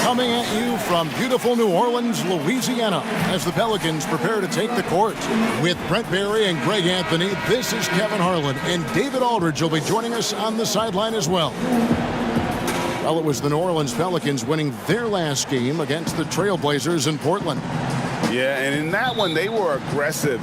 Coming at you from beautiful New Orleans, Louisiana, as the Pelicans prepare to take the court. With Brent Barry and Greg Anthony, this is Kevin Harlan, and David Aldridge will be joining us on the sideline as well. Well, it was the New Orleans Pelicans winning their last game against the Trailblazers in Portland. Yeah, and in that one, they were aggressive,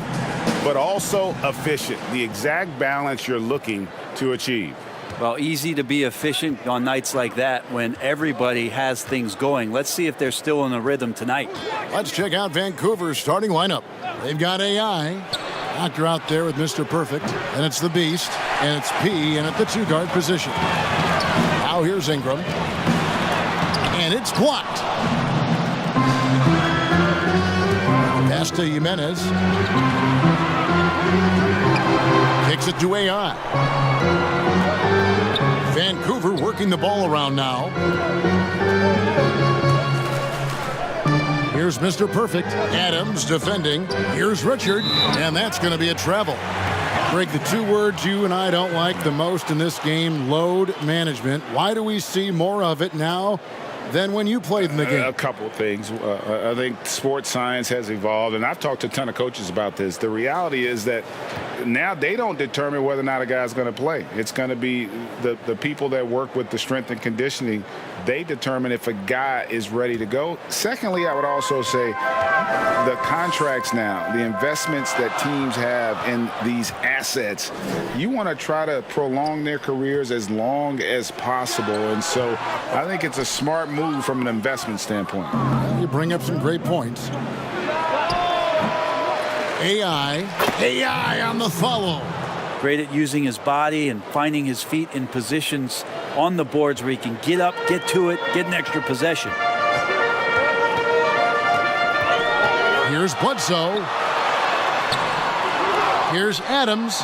but also efficient. The exact balance you're looking to achieve. Well, easy to be efficient on nights like that when everybody has things going. Let's see if they're still in a rhythm tonight. Let's check out Vancouver's starting lineup. They've got AI. Doctor out there with Mr. Perfect. And it's the Beast. And it's P in at the two-guard position. Now here's Ingram. And it's blocked. Pass to Jimenez. Kicks it to AI. Vancouver working the ball around now. Here's Mr. Perfect. Adams defending. Here's Richard. And that's going to be a travel. Greg, the two words you and I don't like the most in this game, load management. Why do we see more of it now than when you played in the game? A couple of things. I think sports science has evolved, and I've talked to a ton of coaches about this. The reality is that now they don't determine whether or not a guy's going to play. It's going to be the people that work with the strength and conditioning. They determine if a guy is ready to go. Secondly, I would also say the contracts now, the investments that teams have in these assets, you want to try to prolong their careers as long as possible. And so I think it's a smart move from an investment standpoint. You bring up some great points. AI on the follow. Great at using his body and finding his feet in positions on the boards where he can get up, get to it, get an extra possession. Here's Bledsoe. Here's Adams.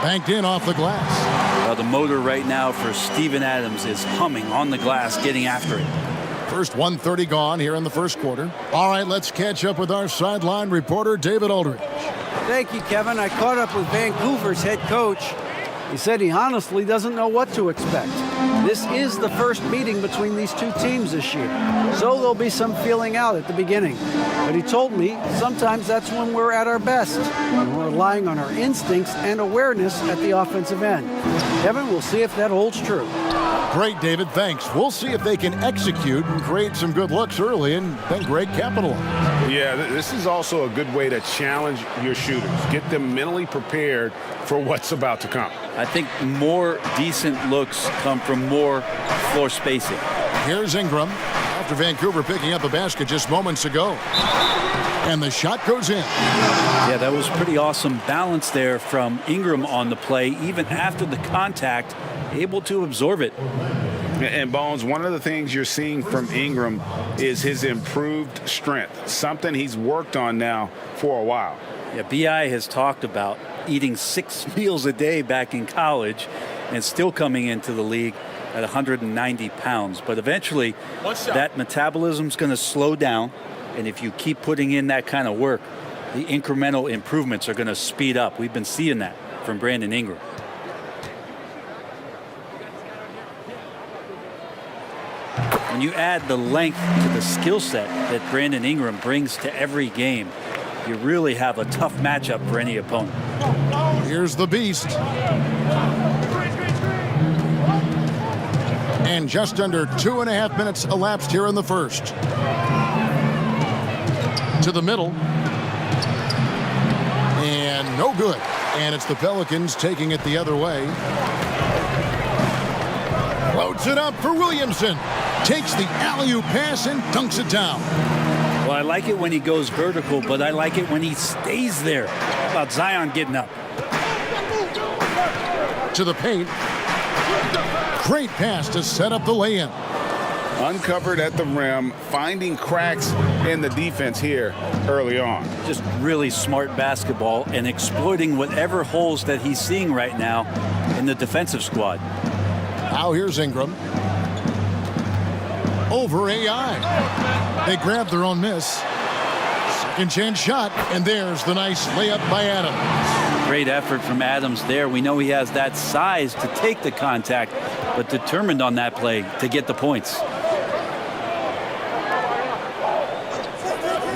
Banked in off the glass. Well, the motor right now for Steven Adams is humming on the glass, getting after it. First 1:30 gone here in the first quarter. All right, let's catch up with our sideline reporter, David Aldridge. Thank you, Kevin. I caught up with Vancouver's head coach. He said he honestly doesn't know what to expect. This is the first meeting between these two teams this year, so there'll be some feeling out at the beginning. But he told me sometimes that's when we're at our best, when we're relying on our instincts and awareness at the offensive end. Kevin, we'll see if that holds true. Great, David. Thanks. We'll see if they can execute and create some good looks early, and then Greg capitalize. Yeah, this is also a good way to challenge your shooters. Get them mentally prepared for what's about to come. I think more decent looks come from more floor spacing. Here's Ingram after Vancouver picking up a basket just moments ago. And the shot goes in. Yeah, that was pretty awesome balance there from Ingram on the play, even after the contact, able to absorb it. And Bones, one of the things you're seeing from Ingram is his improved strength, something he's worked on now for a while. Yeah, B.I. has talked about eating 6 meals a day back in college and still coming into the league at 190 pounds. But eventually, that metabolism's going to slow down. And if you keep putting in that kind of work, the incremental improvements are going to speed up. We've been seeing that from Brandon Ingram. When you add the length to the skill set that Brandon Ingram brings to every game, you really have a tough matchup for any opponent. Here's the Beast. And just under 2.5 minutes elapsed here in the first. To the middle. And no good. And it's the Pelicans taking it the other way. Floats it up for Williamson. Takes the alley-oop pass and dunks it down. Well, I like it when he goes vertical, but I like it when he stays there. How about Zion getting up? To the paint. Great pass to set up the lay-in. Uncovered at the rim, finding cracks in the defense here early on. Just really smart basketball and exploiting whatever holes that he's seeing right now in the defensive squad. Now here's Ingram. Over AI. They grab their own miss. Second chance shot, and there's the nice layup by Adams. Great effort from Adams there. We know he has that size to take the contact, but determined on that play to get the points.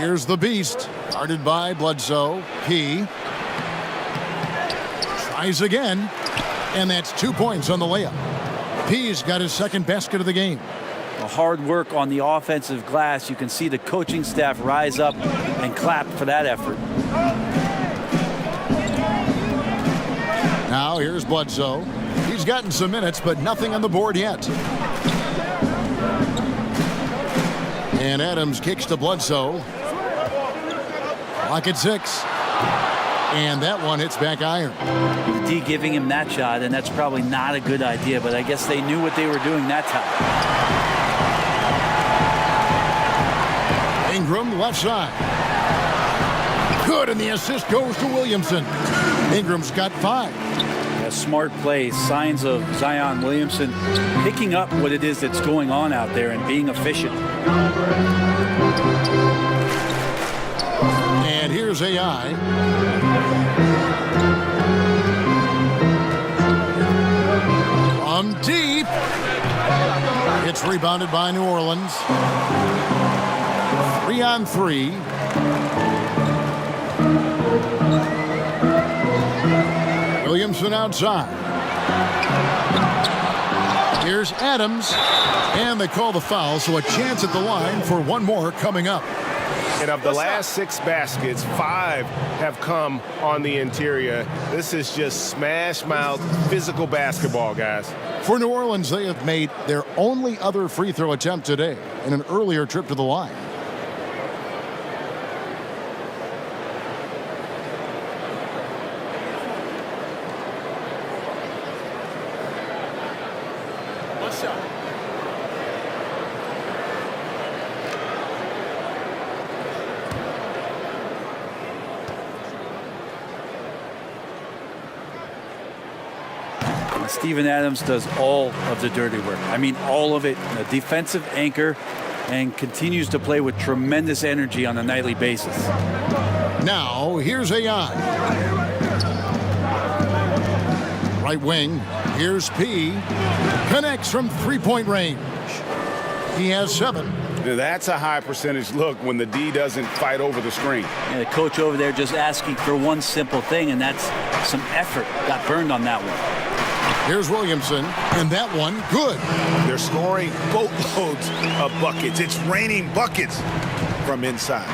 Here's the beast, guarded by Bledsoe. P tries again, and that's 2 points on the layup. P's got his second basket of the game. Hard work on the offensive glass. You can see the coaching staff rise up and clap for that effort. Now here's Bledsoe. He's gotten some minutes, but nothing on the board yet. And Adams kicks to Bledsoe. Clock at 6. And that one hits back iron. The D giving him that shot, and that's probably not a good idea, but I guess they knew what they were doing that time. Ingram left side. Good, and the assist goes to Williamson. Ingram's got 5. A smart play, signs of Zion Williamson picking up what it is that's going on out there and being efficient. And here's AI. From deep. It's rebounded by New Orleans. 3 on 3. Williamson outside. Here's Adams. And they call the foul, so a chance at the line for one more coming up. And of the last 6 baskets, 5 have come on the interior. This is just smash-mouth physical basketball, guys. For New Orleans, they have made their only other free throw attempt today in an earlier trip to the line. Steven Adams does all of the dirty work. I mean, all of it. A defensive anchor, and continues to play with tremendous energy on a nightly basis. Now, here's AI. Right wing, here's P. Connects from three-point range. He has 7. That's a high percentage look when the D doesn't fight over the screen. And the coach over there just asking for one simple thing, and that's some effort. Got burned on that one. Here's Williamson, and that one, good. They're scoring boatloads of buckets. It's raining buckets from inside.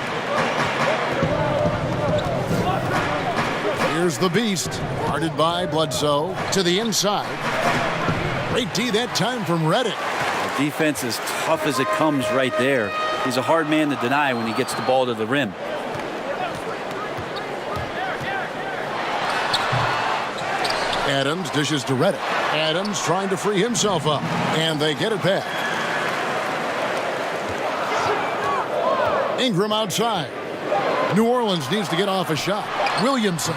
Here's the beast, guarded by Bledsoe to the inside. Great D that time from Reddick. The defense is tough as it comes right there. He's a hard man to deny when he gets the ball to the rim. Adams dishes to Reddick. Adams trying to free himself up, and they get it back. Ingram outside. New Orleans needs to get off a shot. Williamson.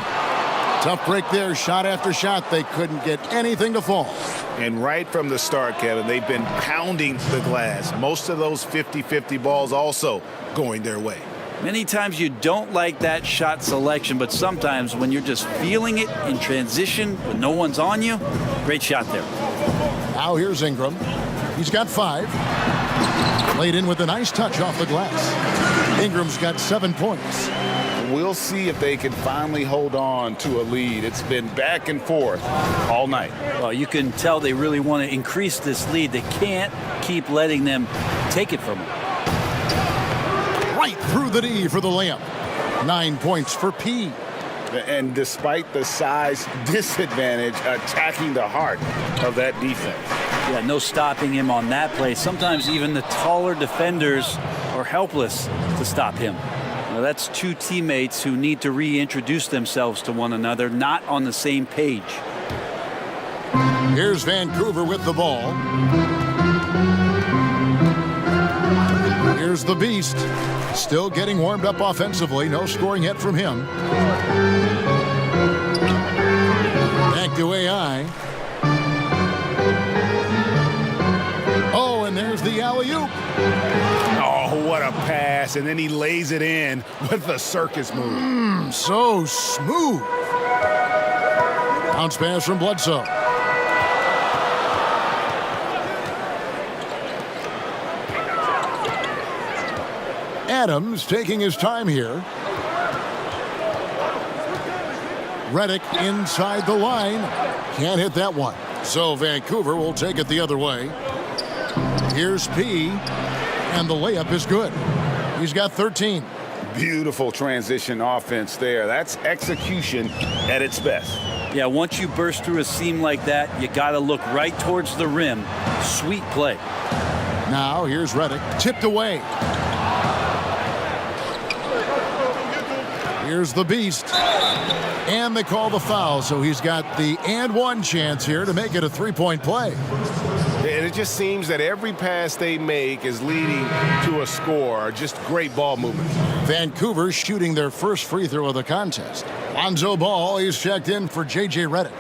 Tough break there, shot after shot. They couldn't get anything to fall. And right from the start, Kevin, they've been pounding the glass. Most of those 50-50 balls also going their way. Many times you don't like that shot selection, but sometimes when you're just feeling it in transition when no one's on you, great shot there. Now here's Ingram. He's got 5. Laid in with a nice touch off the glass. Ingram's got 7 points. We'll see if they can finally hold on to a lead. It's been back and forth all night. Well, you can tell they really want to increase this lead. They can't keep letting them take it from them. Right through the D for the layup. 9 points for P. And despite the size disadvantage, attacking the heart of that defense. Yeah, no stopping him on that play. Sometimes even the taller defenders are helpless to stop him. Now, that's 2 teammates who need to reintroduce themselves to one another, not on the same page. Here's Vancouver with the ball. Here's the beast. Still getting warmed up offensively. No scoring yet from him. Back to AI. Oh, and there's the alley-oop. Oh, what a pass. And then he lays it in with the circus move. So smooth. Bounce pass from Bledsoe. Adams taking his time here. Reddick inside the line. Can't hit that one. So Vancouver will take it the other way. Here's P. And the layup is good. He's got 13. Beautiful transition offense there. That's execution at its best. Yeah, once you burst through a seam like that, you got to look right towards the rim. Sweet play. Now here's Reddick. Tipped away. Here's the Beast. And they call the foul, so he's got the and one chance here to make it a three-point play. And it just seems that every pass they make is leading to a score. Just great ball movement. Vancouver shooting their first free throw of the contest. Lonzo Ball, he's checked in for J.J. Reddick.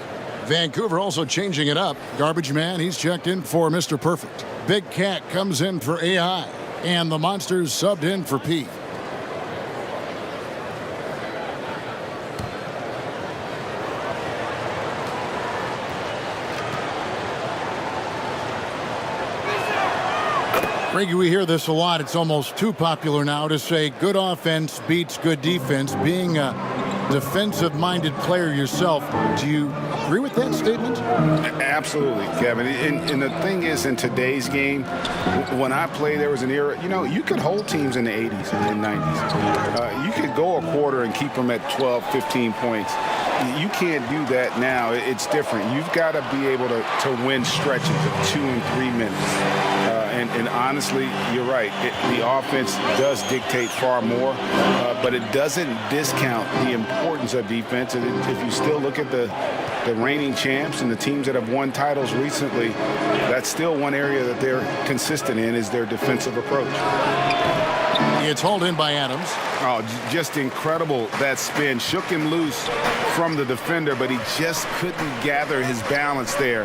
Vancouver also changing it up. Garbage Man, he's checked in for Mr. Perfect. Big Cat comes in for AI. And the Monsters subbed in for P. Frankie, we hear this a lot. It's almost too popular now to say good offense beats good defense. Being a defensive-minded player yourself, do you agree with that statement? Absolutely, Kevin. And the thing is, in today's game, when I played, there was an era, you could hold teams in the 80s and 90s. You could go a quarter and keep them at 12, 15 points. You can't do that now. It's different. You've got to be able to win stretches of 2 and 3 minutes. And honestly, you're right. The offense does dictate far more, but it doesn't discount the importance of defense. And if you still look at the reigning champs and the teams that have won titles recently, that's still one area that they're consistent in is their defensive approach. It's hauled in by Adams. Oh, just incredible, that spin. Shook him loose from the defender, but he just couldn't gather his balance there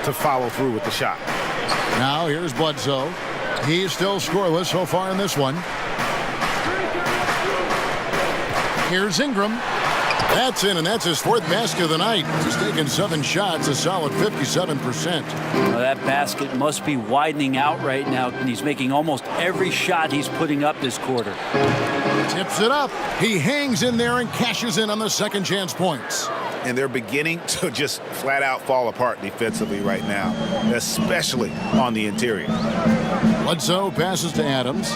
to follow through with the shot. Now here's Bledsoe. He's still scoreless so far in this one. Here's Ingram. That's in, and that's his 4th basket of the night. He's taken 7 shots, a solid 57%. Well, that basket must be widening out right now, and he's making almost every shot he's putting up this quarter. Tips it up. He hangs in there and cashes in on the second chance points. And they're beginning to just flat out fall apart defensively right now, especially on the interior. Bledsoe passes to Adams.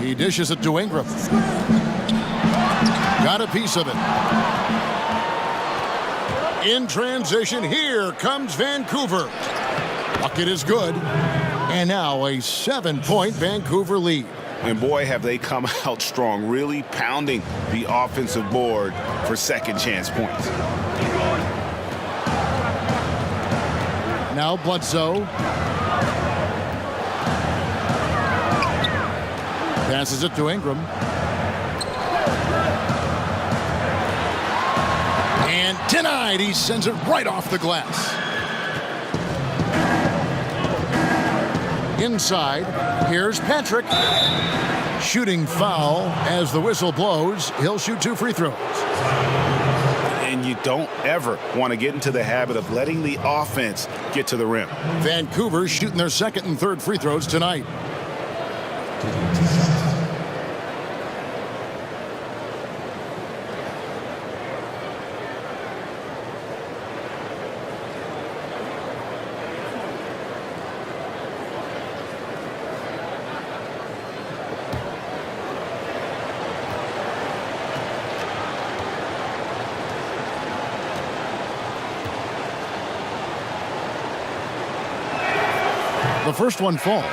He dishes it to Ingram. Got a piece of it. In transition, here comes Vancouver. Bucket is good. And now a 7-point Vancouver lead. And boy, have they come out strong, really pounding the offensive board for second chance points. Now Bledsoe. Passes it to Ingram. And denied. He sends it right off the glass. Inside, here's Patrick. Shooting foul as the whistle blows. He'll shoot 2 free throws. And you don't ever want to get into the habit of letting the offense get to the rim. Vancouver shooting their 2nd and 3rd free throws tonight. The first one falls.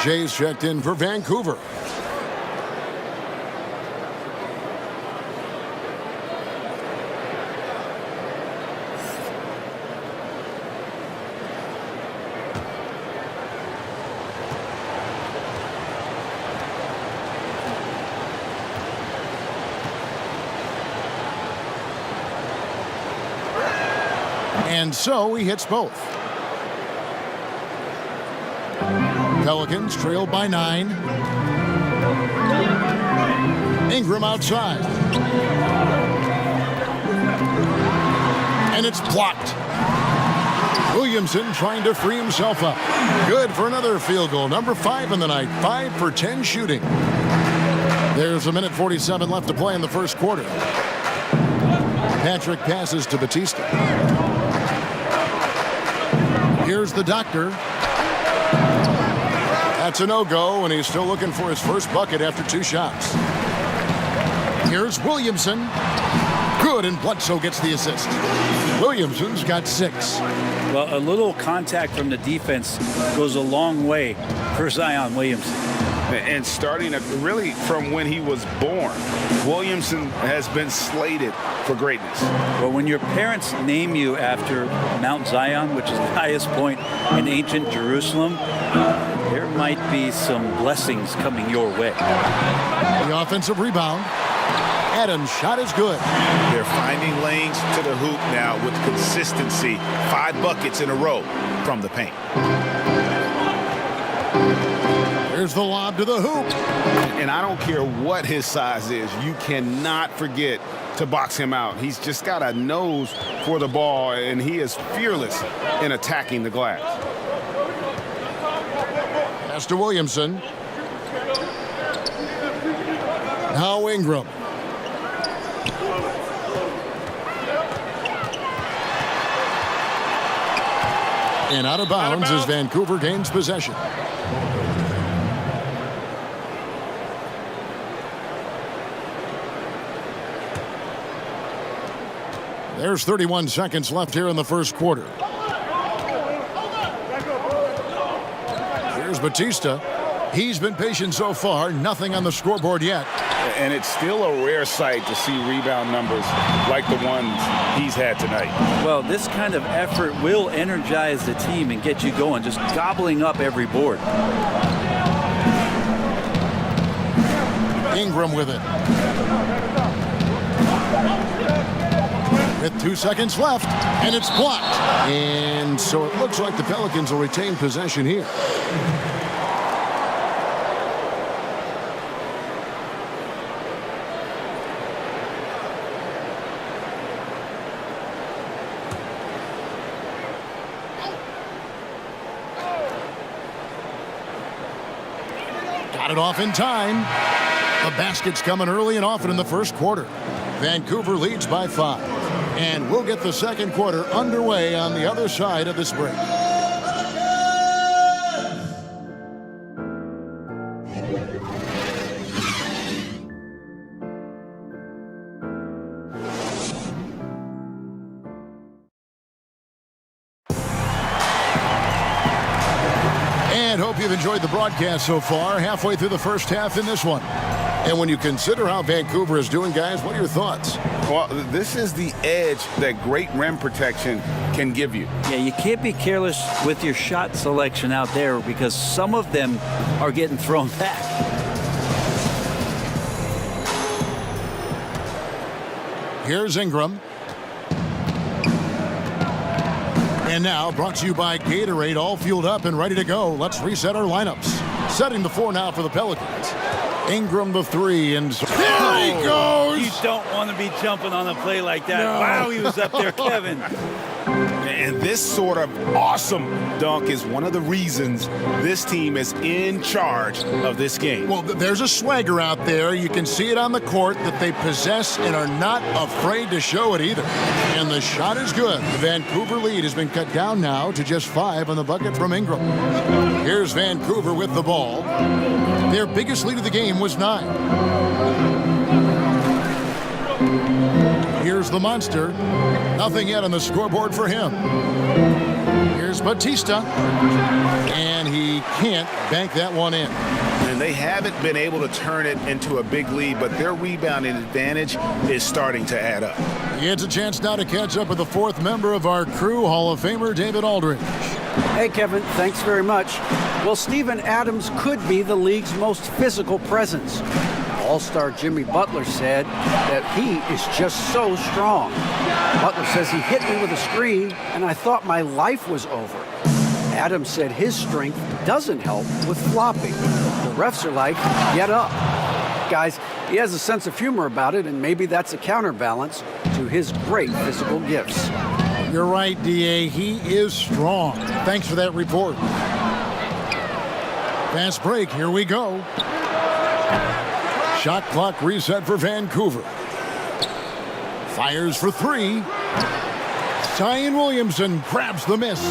Jay's checked in for Vancouver. And so he hits both. Pelicans trailed by 9. Ingram outside. And it's blocked. Williamson trying to free himself up. Good for another field goal. Number 5 in the night. 5 for 10 shooting. There's a minute 47 left to play in the first quarter. Patrick passes to Batista. Here's the doctor. That's a no-go, and he's still looking for his first bucket after 2 shots. Here's Williamson. Good, and Bledsoe gets the assist. Williamson's got 6. Well, a little contact from the defense goes a long way for Zion Williamson. And starting really from when he was born, Williamson has been slated for greatness. Well, when your parents name you after Mount Zion, which is the highest point in ancient Jerusalem, there might be some blessings coming your way. The offensive rebound. Adams' shot is good. They're finding lanes to the hoop now with consistency. 5 buckets in a row from the paint. Here's the lob to the hoop. And I don't care what his size is, you cannot forget to box him out. He's just got a nose for the ball, and he is fearless in attacking the glass. Pass to Williamson. Now Ingram. And out of bounds as Vancouver gains possession. There's 31 seconds left here in the first quarter. Here's Batista. He's been patient so far. Nothing on the scoreboard yet. And it's still a rare sight to see rebound numbers like the ones he's had tonight. Well, this kind of effort will energize the team and get you going, just gobbling up every board. Ingram with it. With 2 seconds left, and it's blocked. And so it looks like the Pelicans will retain possession here. Got it off in time. The basket's coming early and often in the first quarter. Vancouver leads by 5. And we'll get the second quarter underway on the other side of this break. And hope you've enjoyed the broadcast so far, halfway through the first half in this one. And when you consider how Vancouver is doing, guys, what are your thoughts? Well, this is the edge that great rim protection can give you. Yeah, you can't be careless with your shot selection out there because some of them are getting thrown back. Here's Ingram. And now, brought to you by Gatorade, all fueled up and ready to go. Let's reset our lineups. Setting the floor now for the Pelicans. Ingram the 3, and there he goes! You don't want to be jumping on a play like that. No. Wow, he was up there, Kevin. And this sort of awesome dunk is one of the reasons this team is in charge of this game. Well, there's a swagger out there. You can see it on the court that they possess and are not afraid to show it either. And the shot is good. The Vancouver lead has been cut down now to just 5 on the bucket from Ingram. Here's Vancouver with the ball. Their biggest lead of the game was 9. Here's the monster. Nothing yet on the scoreboard for him. Here's Batista. And he can't bank that one in. And they haven't been able to turn it into a big lead, but their rebounding advantage is starting to add up. He gets a chance now to catch up with the 4th member of our crew, Hall of Famer David Aldridge. Hey, Kevin, thanks very much. Well, Steven Adams could be the league's most physical presence. All-star Jimmy Butler said that he is just so strong. Butler says he hit me with a screen, and I thought my life was over. Adams said his strength doesn't help with flopping. The refs are like, get up. Guys, he has a sense of humor about it, and maybe that's a counterbalance to his great physical gifts. You're right, DA. He is strong. Thanks for that report. Fast break. Here we go. Shot clock reset for Vancouver. Fires for three. Zion Williamson grabs the miss.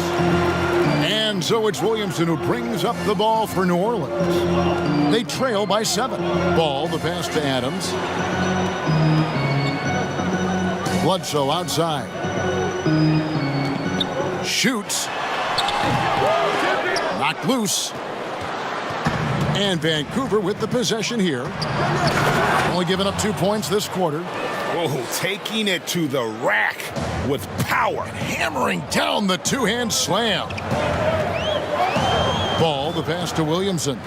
And so it's Williamson who brings up the ball for New Orleans. They trail by 7. Ball, the pass to Adams. Bledsoe outside. Shoots. Knocked loose. And Vancouver with the possession here. Only giving up 2 points this quarter. Oh, taking it to the rack with power. Hammering down the two-hand slam. Ball, the pass to Williamson.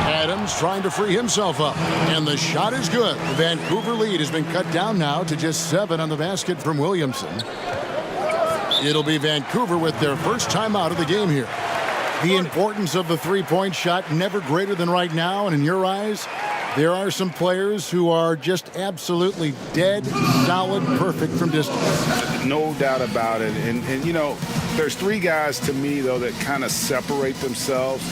Adams trying to free himself up. And the shot is good. The Vancouver lead has been cut down now to just 7 on the basket from Williamson. It'll be Vancouver with their first time out of the game here. The importance of the three-point shot never greater than right now, and in your eyes, there are some players who are just absolutely dead, solid, perfect from distance. No doubt about it. And you know, there's 3 guys to me, though, that kind of separate themselves.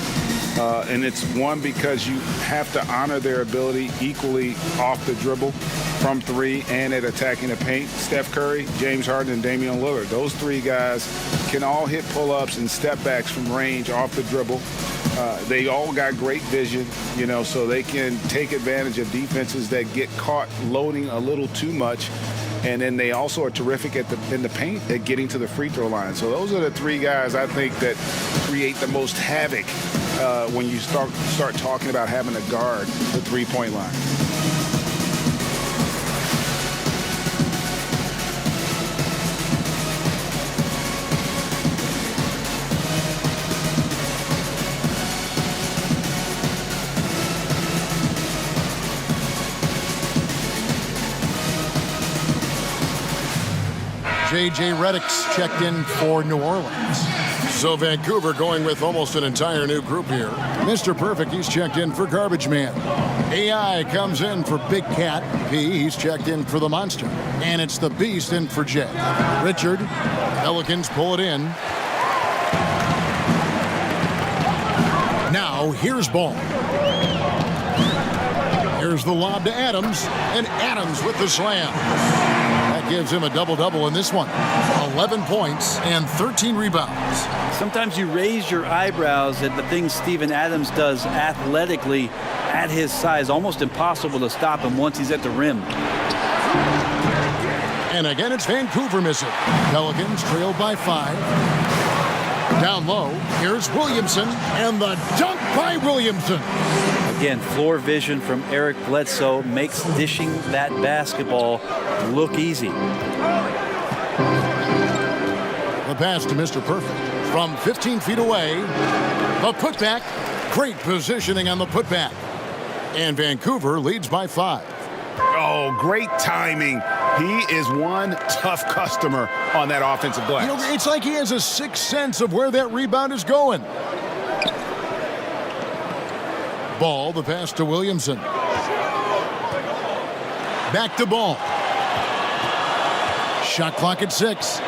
And it's one, because you have to honor their ability equally off the dribble from 3 and at attacking the paint. Steph Curry, James Harden, and Damian Lillard. Those 3 guys can all hit pull-ups and step backs from range off the dribble. They all got great vision, you know, so they can take advantage of defenses that get caught loading a little too much. And then they also are terrific in the paint at getting to the free throw line. So those are the 3 guys I think that create the most havoc when you start talking about having to guard the three-point line. J.J. Redick's checked in for New Orleans. So Vancouver going with almost an entire new group here. Mr. Perfect, he's checked in for Garbage Man. AI comes in for Big Cat. P, he's checked in for the Monster. And it's the Beast in for J. Richard, Pelicans pull it in. Now, here's ball. Here's the lob to Adams, and Adams with the slam. That gives him a double-double in this one. 11 points and 13 rebounds. Sometimes you raise your eyebrows at the things Steven Adams does athletically at his size. Almost impossible to stop him once he's at the rim. And again, it's Vancouver missing. Pelicans trailed by 5. Down low, here's Williamson, and the dunk by Williamson. Again, floor vision from Eric Bledsoe makes dishing that basketball look easy. The pass to Mr. Perfect from 15 feet away. The putback. Great positioning on the putback. And Vancouver leads by 5. Oh, great timing. He is one tough customer on that offensive glass. You know, it's like he has a sixth sense of where that rebound is going. Ball, the pass to Williamson. Back to Ball. Shot clock at 6.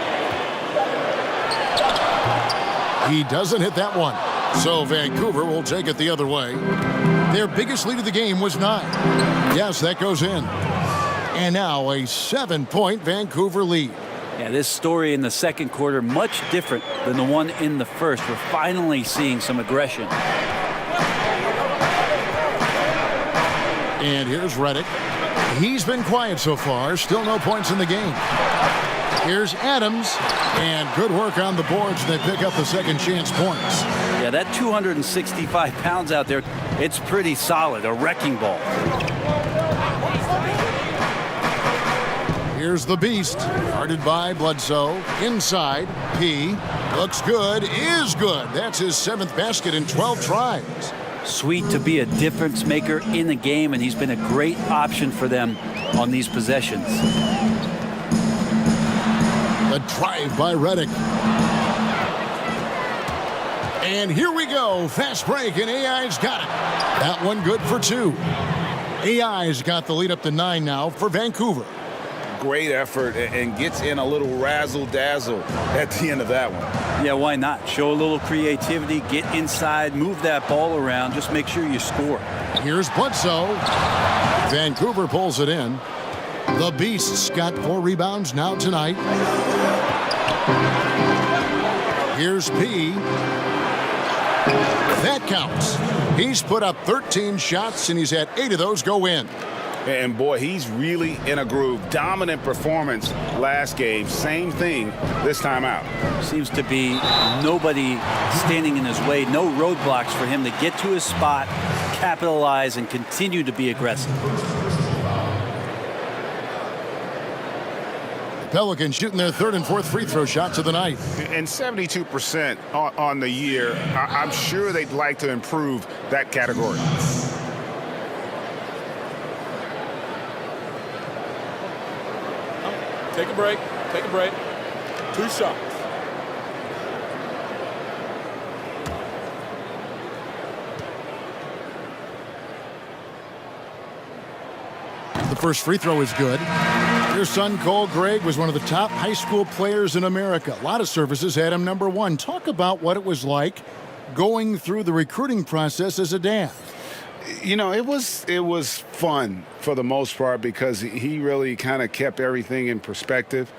He doesn't hit that one. So Vancouver will take it the other way. Their biggest lead of the game was 9. Yes, that goes in. And now a 7-point Vancouver lead. Yeah, this story in the second quarter much different than the one in the first. We're finally seeing some aggression. And here's Redick. He's been quiet so far. Still no points in the game. Here's Adams. And good work on the boards. They pick up the second chance points. Yeah, that 265 pounds out there, it's pretty solid. A wrecking ball. Here's the Beast. Guarded by Bledsoe. Inside. P. Looks good. Is good. That's his 7th basket in 12 tries. Sweet to be a difference maker in the game, and he's been a great option for them on these possessions. The drive by Redick. And here we go. Fast break, and AI's got it. That one good for 2. AI's got the lead up to 9 now for Vancouver. great effort and gets in a little razzle-dazzle at the end of that one. Yeah, why not? Show a little creativity, get inside, move that ball around, just make sure you score. Here's Bledsoe. Vancouver pulls it in. The Beasts got 4 rebounds now tonight. Here's P. That counts. He's put up 13 shots, and he's had 8 of those go in. And boy, he's really in a groove. Dominant performance last game. Same thing this time out. Seems to be nobody standing in his way, no roadblocks for him to get to his spot, capitalize, and continue to be aggressive. Pelicans shooting their 3rd and 4th free throw shots of the night. And 72% on the year. I'm sure they'd like to improve that category. Take a break. Take a break. 2 shots. The first free throw is good. Your son, Cole Gregg, was one of the top high school players in America. A lot of services had him number 1. Talk about what it was like going through the recruiting process as a dad. You know, it was fun for the most part because he really kind of kept everything in perspective.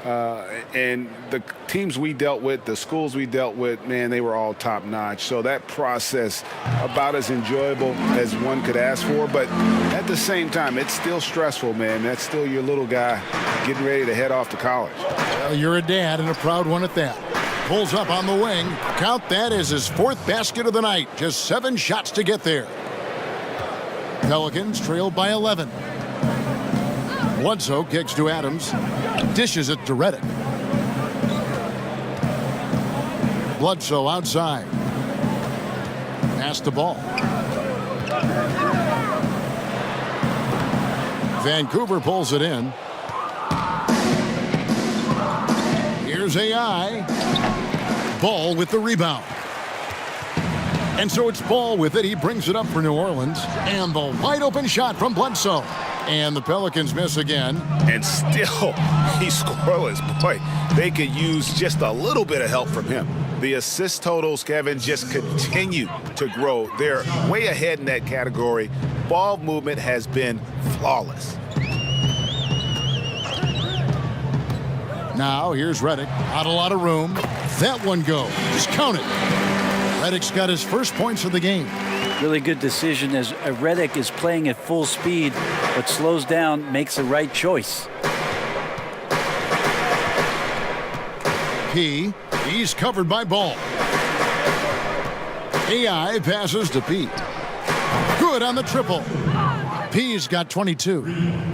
And the teams we dealt with, the schools we dealt with, man, they were all top notch. So that process about as enjoyable as one could ask for. But at the same time, it's still stressful, man. That's still your little guy getting ready to head off to college. Well, you're a dad and a proud one at that. Pulls up on the wing. Count that as his 4th basket of the night. Just 7 shots to get there. Pelicans trailed by 11. Bledsoe kicks to Adams. Dishes it to Redick. Bledsoe outside. Pass the ball. Vancouver pulls it in. Here's AI. Ball with the rebound. And so it's Ball with it. He brings it up for New Orleans. And the wide open shot from Bledsoe. And the Pelicans miss again. And still, he's scoreless. Boy, they could use just a little bit of help from him. The assist totals, Kevin, just continue to grow. They're way ahead in that category. Ball movement has been flawless. Now here's Redick. Not a lot of room. That one goes. Just count it. Redick's got his first points of the game. Really good decision as Redick is playing at full speed, but slows down, makes the right choice. He's covered by Ball. AI passes to P. Good on the triple. P's got 22.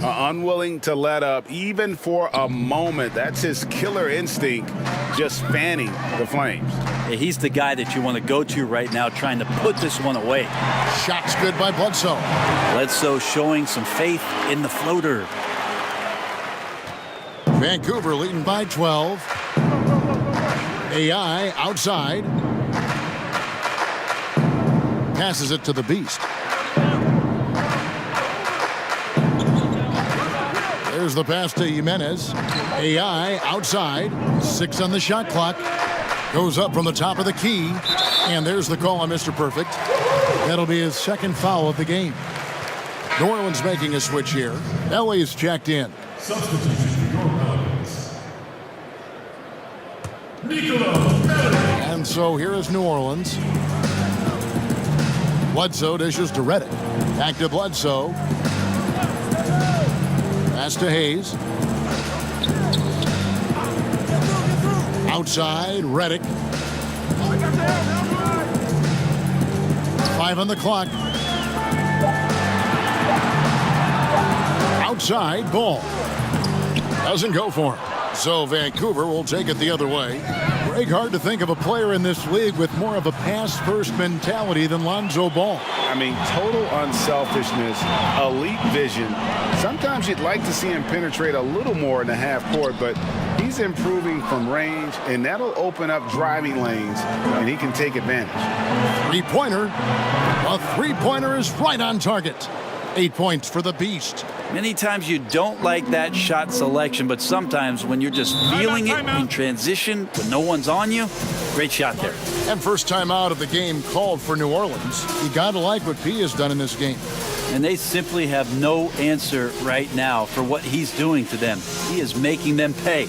Unwilling to let up even for a moment. That's his killer instinct, just fanning the flames. Yeah, he's the guy that you want to go to right now, trying to put this one away. Shot's good by Bledsoe. Bledsoe showing some faith in the floater. Vancouver leading by 12. AI outside. Passes it to the Beast. There's the pass to Jimenez. AI outside. 6 on the shot clock. Goes up from the top of the key. And there's the call on Mr. Perfect. That'll be his 2nd foul of the game. New Orleans making a switch here. LA's checked in. And so here is New Orleans. Bledsoe dishes to Redick. Back to Bledsoe. Pass to Hayes. Outside, Redick. 5 on the clock. Outside, Ball. Doesn't go for him. So Vancouver will take it the other way. Greg, hard to think of a player in this league with more of a pass-first mentality than Lonzo Ball. I mean, total unselfishness, elite vision. Sometimes you'd like to see him penetrate a little more in the half court, but he's improving from range, and that'll open up driving lanes, and he can take advantage. Three-pointer. A three-pointer is right on target. 8 points for the Beast. Many times you don't like that shot selection, but sometimes when you're just feeling it in transition when no one's on you, great shot there. And first time out of the game called for New Orleans. You got to like what P has done in this game. And they simply have no answer right now for what he's doing to them. He is making them pay.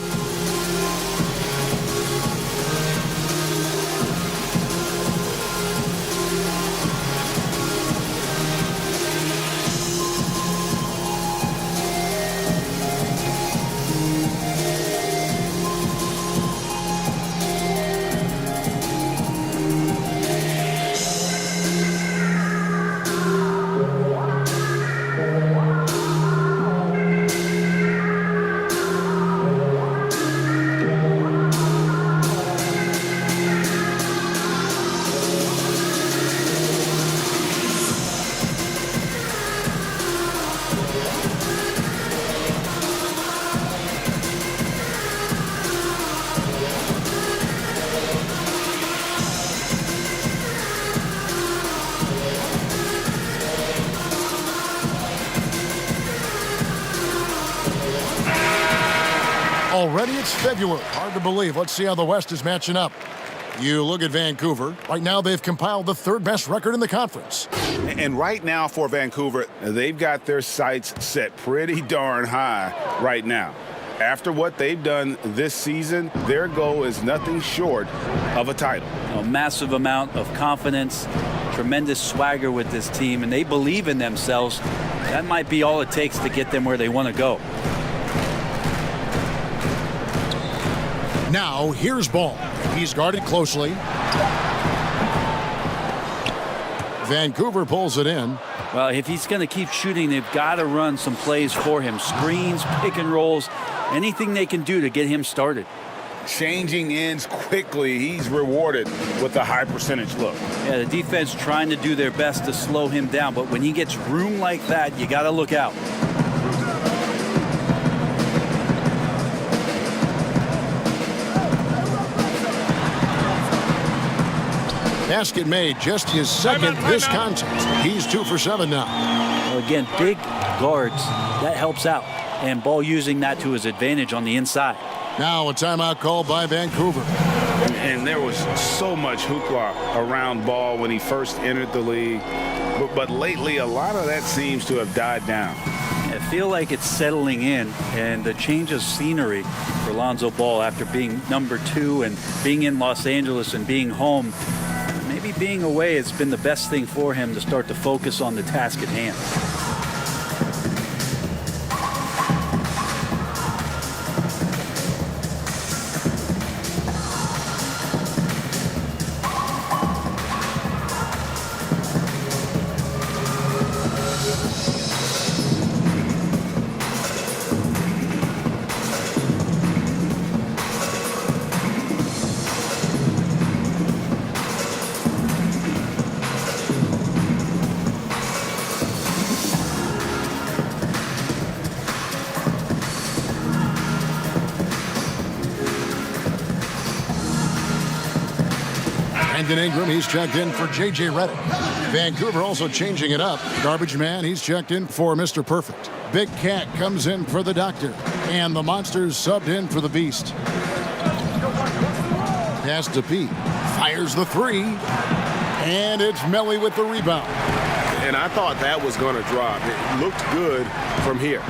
Already it's February. Hard to believe. Let's see how the West is matching up. You look at Vancouver. Right now they've compiled the third best record in the conference. And right now for Vancouver, they've got their sights set pretty darn high right now. After what they've done this season, their goal is nothing short of a title. A massive amount of confidence, tremendous swagger with this team, and they believe in themselves. That might be all it takes to get them where they want to go. Now, here's Ball. He's guarded closely. Vancouver pulls it in. Well, if he's going to keep shooting, they've got to run some plays for him. Screens, pick and rolls, anything they can do to get him started. Changing ends quickly. He's rewarded with a high percentage look. Yeah, the defense trying to do their best to slow him down, but when he gets room like that, you got to look out. Basket made, just his second this contest. He's 2 for 7 now. Well, again, big guards, that helps out. And Ball using that to his advantage on the inside. Now a timeout called by Vancouver. And there was so much hoopla around Ball when he first entered the league. But lately, a lot of that seems to have died down. I feel like it's settling in, and the change of scenery for Lonzo Ball after being number 2 and being in Los Angeles and being home. Maybe being away has been the best thing for him to start to focus on the task at hand. Ingram, he's checked in for J.J. Redick. Vancouver also changing it up. Garbage Man, he's checked in for Mr. Perfect. Big Cat comes in for the Doctor. And the Monsters subbed in for the Beast. Pass to P. Fires the 3. And it's Melly with the rebound. And I thought that was going to drop. It looked good from here.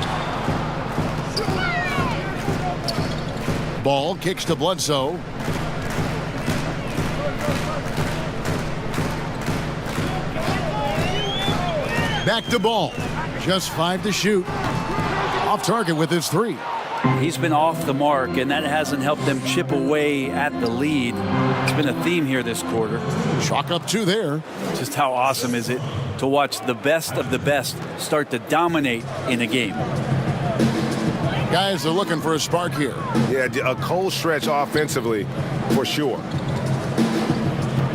Ball kicks to Bledsoe. Back to Ball. Just 5 to shoot. Off target with his 3. He's been off the mark, and that hasn't helped them chip away at the lead. It's been a theme here this quarter. Chalk up 2 there. Just how awesome is it to watch the best of the best start to dominate in a game? Guys are looking for a spark here. Yeah, a cold stretch offensively for sure.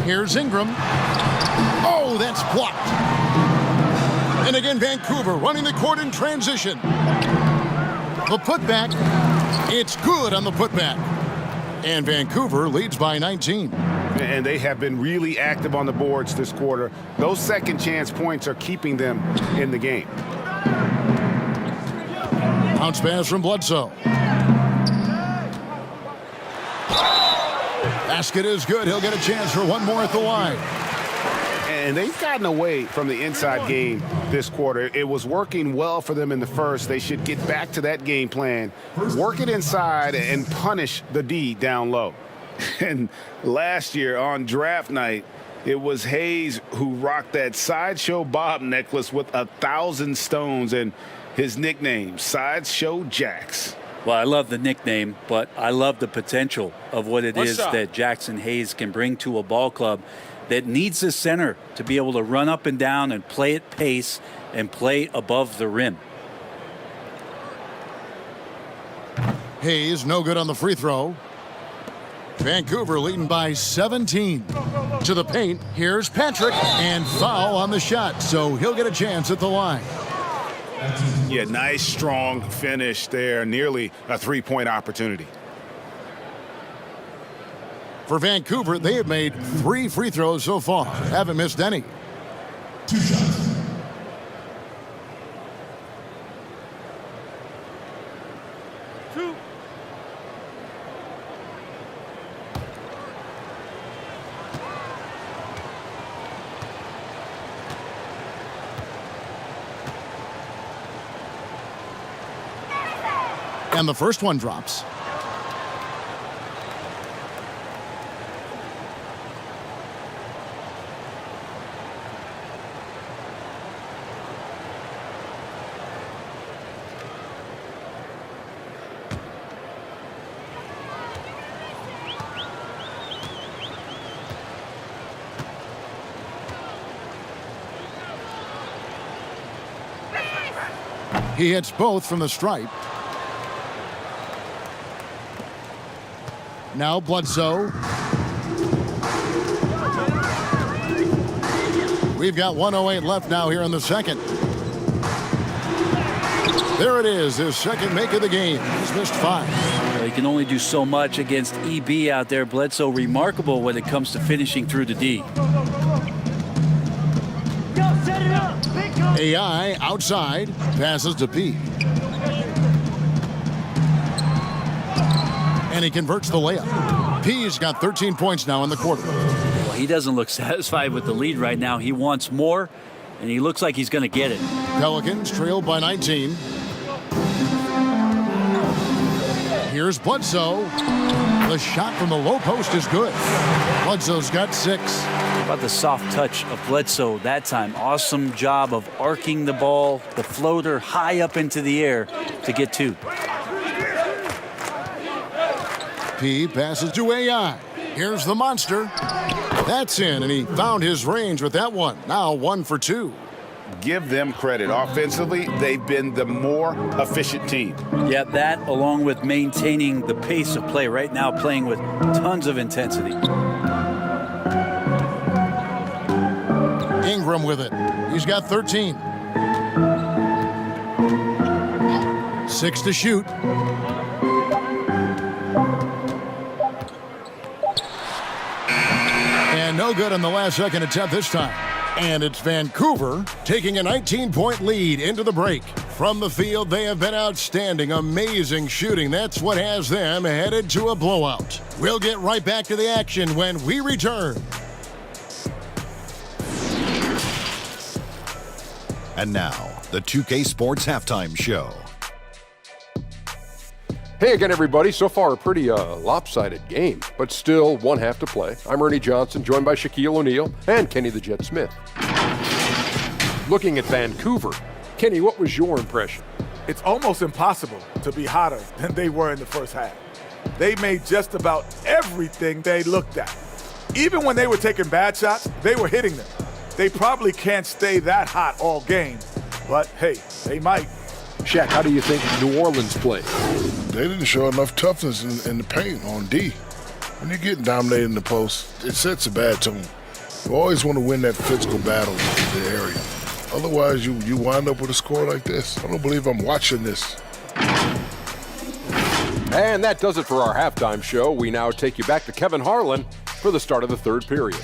Here's Ingram. Oh, that's blocked. And again, Vancouver running the court in transition. The putback, it's good on the putback. And Vancouver leads by 19. And they have been really active on the boards this quarter. Those second chance points are keeping them in the game. Bounce pass from Bledsoe. Basket is good. He'll get a chance for one more at the line. And they've gotten away from the inside game this quarter. It was working well for them in the first. They should get back to that game plan, work it inside, and punish the D down low. And last year on draft night, it was Hayes who rocked that Sideshow Bob necklace with 1,000 stones and his nickname, Sideshow Jax. Well, I love the nickname, but I love the potential of what it One is shot. that Jackson Hayes can bring to a ball club that needs the center to be able to run up and down and play at pace and play above the rim. Hayes no good on the free throw. Vancouver leading by 17. To the paint, here's Patrick, and foul on the shot, so he'll get a chance at the line. Yeah, nice, strong finish there. Nearly a three-point opportunity. For Vancouver, they have made 3 free throws so far. Haven't missed any. 2 shots. And the first one drops. He hits both from the stripe. Now Bledsoe. We've got 1:08 left now here in the second. There it is, his second make of the game. He's missed 5. Well, he can only do so much against EB out there. Bledsoe remarkable when it comes to finishing through the D. AI outside, passes to P. And he converts the layup. P's got 13 points now in the quarter. Well, he doesn't look satisfied with the lead right now. He wants more, and he looks like he's going to get it. Pelicans trailed by 19. Here's Bledsoe. The shot from the low post is good. Bledsoe's got 6. How about the soft touch of Bledsoe that time? Awesome job of arcing the ball, the floater high up into the air to get 2. P passes to AI. Here's the monster. That's in, and he found his range with that one. Now 1 for 2. Give them credit. Offensively, they've been the more efficient team. Yeah, that along with maintaining the pace of play right now, playing with tons of intensity. Ingram with it. He's got 13. 6 to shoot. And no good on the last second attempt this time. And it's Vancouver taking a 19-point lead into the break. From the field, they have been outstanding. Amazing shooting. That's what has them headed to a blowout. We'll get right back to the action when we return. And now, the 2K Sports Halftime Show. Hey again, everybody. So far, a pretty lopsided game, but still 1 half to play. I'm Ernie Johnson, joined by Shaquille O'Neal and Kenny the Jet Smith. Looking at Vancouver, Kenny, what was your impression? It's almost impossible to be hotter than they were in the first half. They made just about everything they looked at. Even when they were taking bad shots, they were hitting them. They probably can't stay that hot all game, but hey, they might. Shaq, how do you think New Orleans played? They didn't show enough toughness in the paint on D. When you're getting dominated in the post, it sets a bad tone. You always want to win that physical battle in the area. Otherwise, you wind up with a score like this. I don't believe I'm watching this. And that does it for our halftime show. We now take you back to Kevin Harlan for the start of the third period.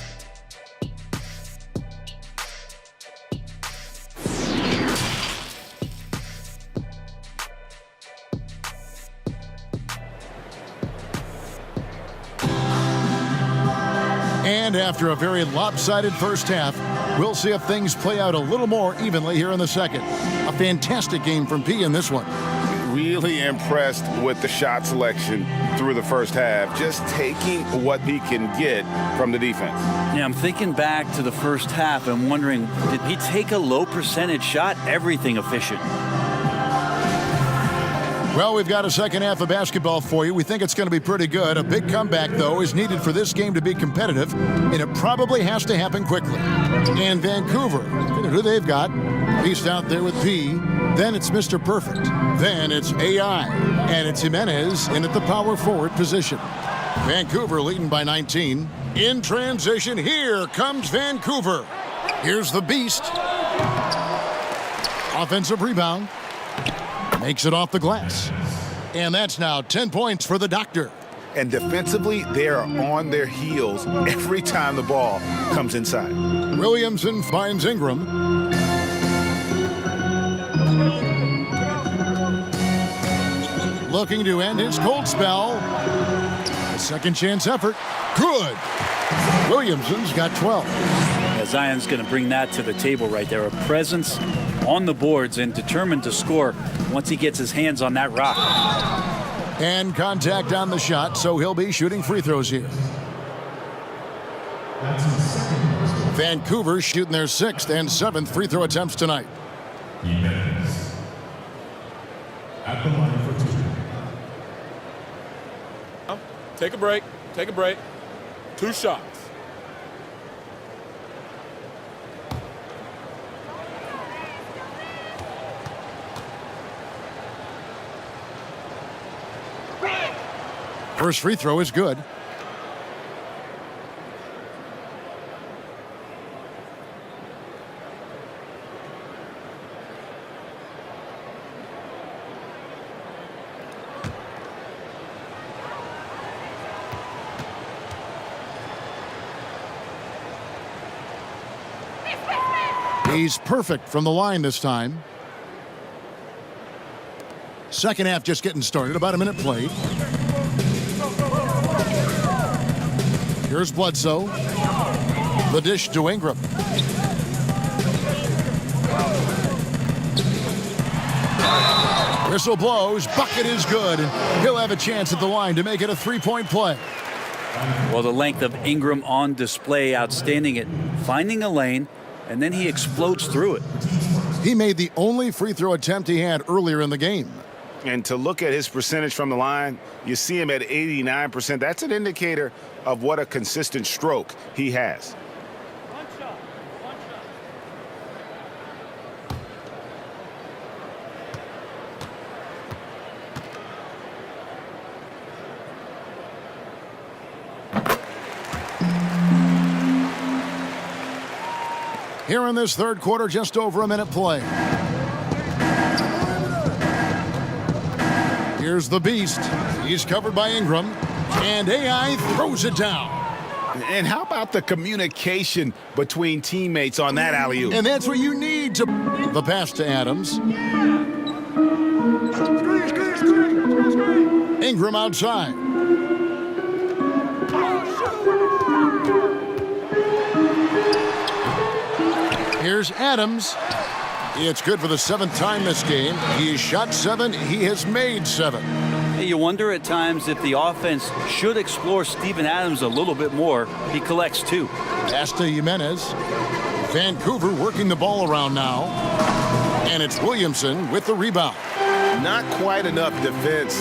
And after a very lopsided first half, we'll see if things play out a little more evenly here in the second. A fantastic game from P in this one. Really impressed with the shot selection through the first half, just taking what he can get from the defense. Yeah, I'm thinking back to the first half and wondering, did he take a low percentage shot? Everything efficient. Well, we've got a second half of basketball for you. We think it's going to be pretty good. A big comeback, though, is needed for this game to be competitive, and it probably has to happen quickly. And Vancouver, who they've got, Beast out there with P. Then it's Mr. Perfect. Then it's AI. And it's Jimenez in at the power forward position. Vancouver leading by 19. In transition, here comes Vancouver. Here's the Beast. Offensive rebound. Makes it off the glass. And that's now 10 points for the Doctor. And defensively, they are on their heels every time the ball comes inside. Williamson finds Ingram. Looking to end his cold spell. A second chance effort. Good. Williamson's got 12. Yeah, Zion's going to bring that to the table right there. A presence on the boards and determined to score once he gets his hands on that rock. And contact on the shot, so he'll be shooting free throws here. Vancouver shooting their 6th and 7th free throw attempts tonight. Jimenez at the line for 2. Take a break. Take a break. 2 shots. First free throw is good. He's perfect from the line this time. Second half just getting started. About a minute played. Here's Bledsoe. The dish to Ingram. Whistle blows. Bucket is good. And he'll have a chance at the line to make it a 3-point play. Well, the length of Ingram on display, outstanding at finding a lane, and then he explodes through it. He made the only free throw attempt he had earlier in the game. And to look at his percentage from the line, you see him at 89%. That's an indicator of what a consistent stroke he has. Here in this third quarter, just over a minute play. Here's the Beast. He's covered by Ingram. And AI throws it down. And how about the communication between teammates on that alley-oop? And that's what you need to... The pass to Adams. Ingram outside. Here's Adams. It's good for the 7th time this game. He shot 7. He has made 7. Hey, you wonder at times if the offense should explore Steven Adams a little bit more. He collects 2. Pass to Jimenez. Vancouver working the ball around now. And it's Williamson with the rebound. Not quite enough defense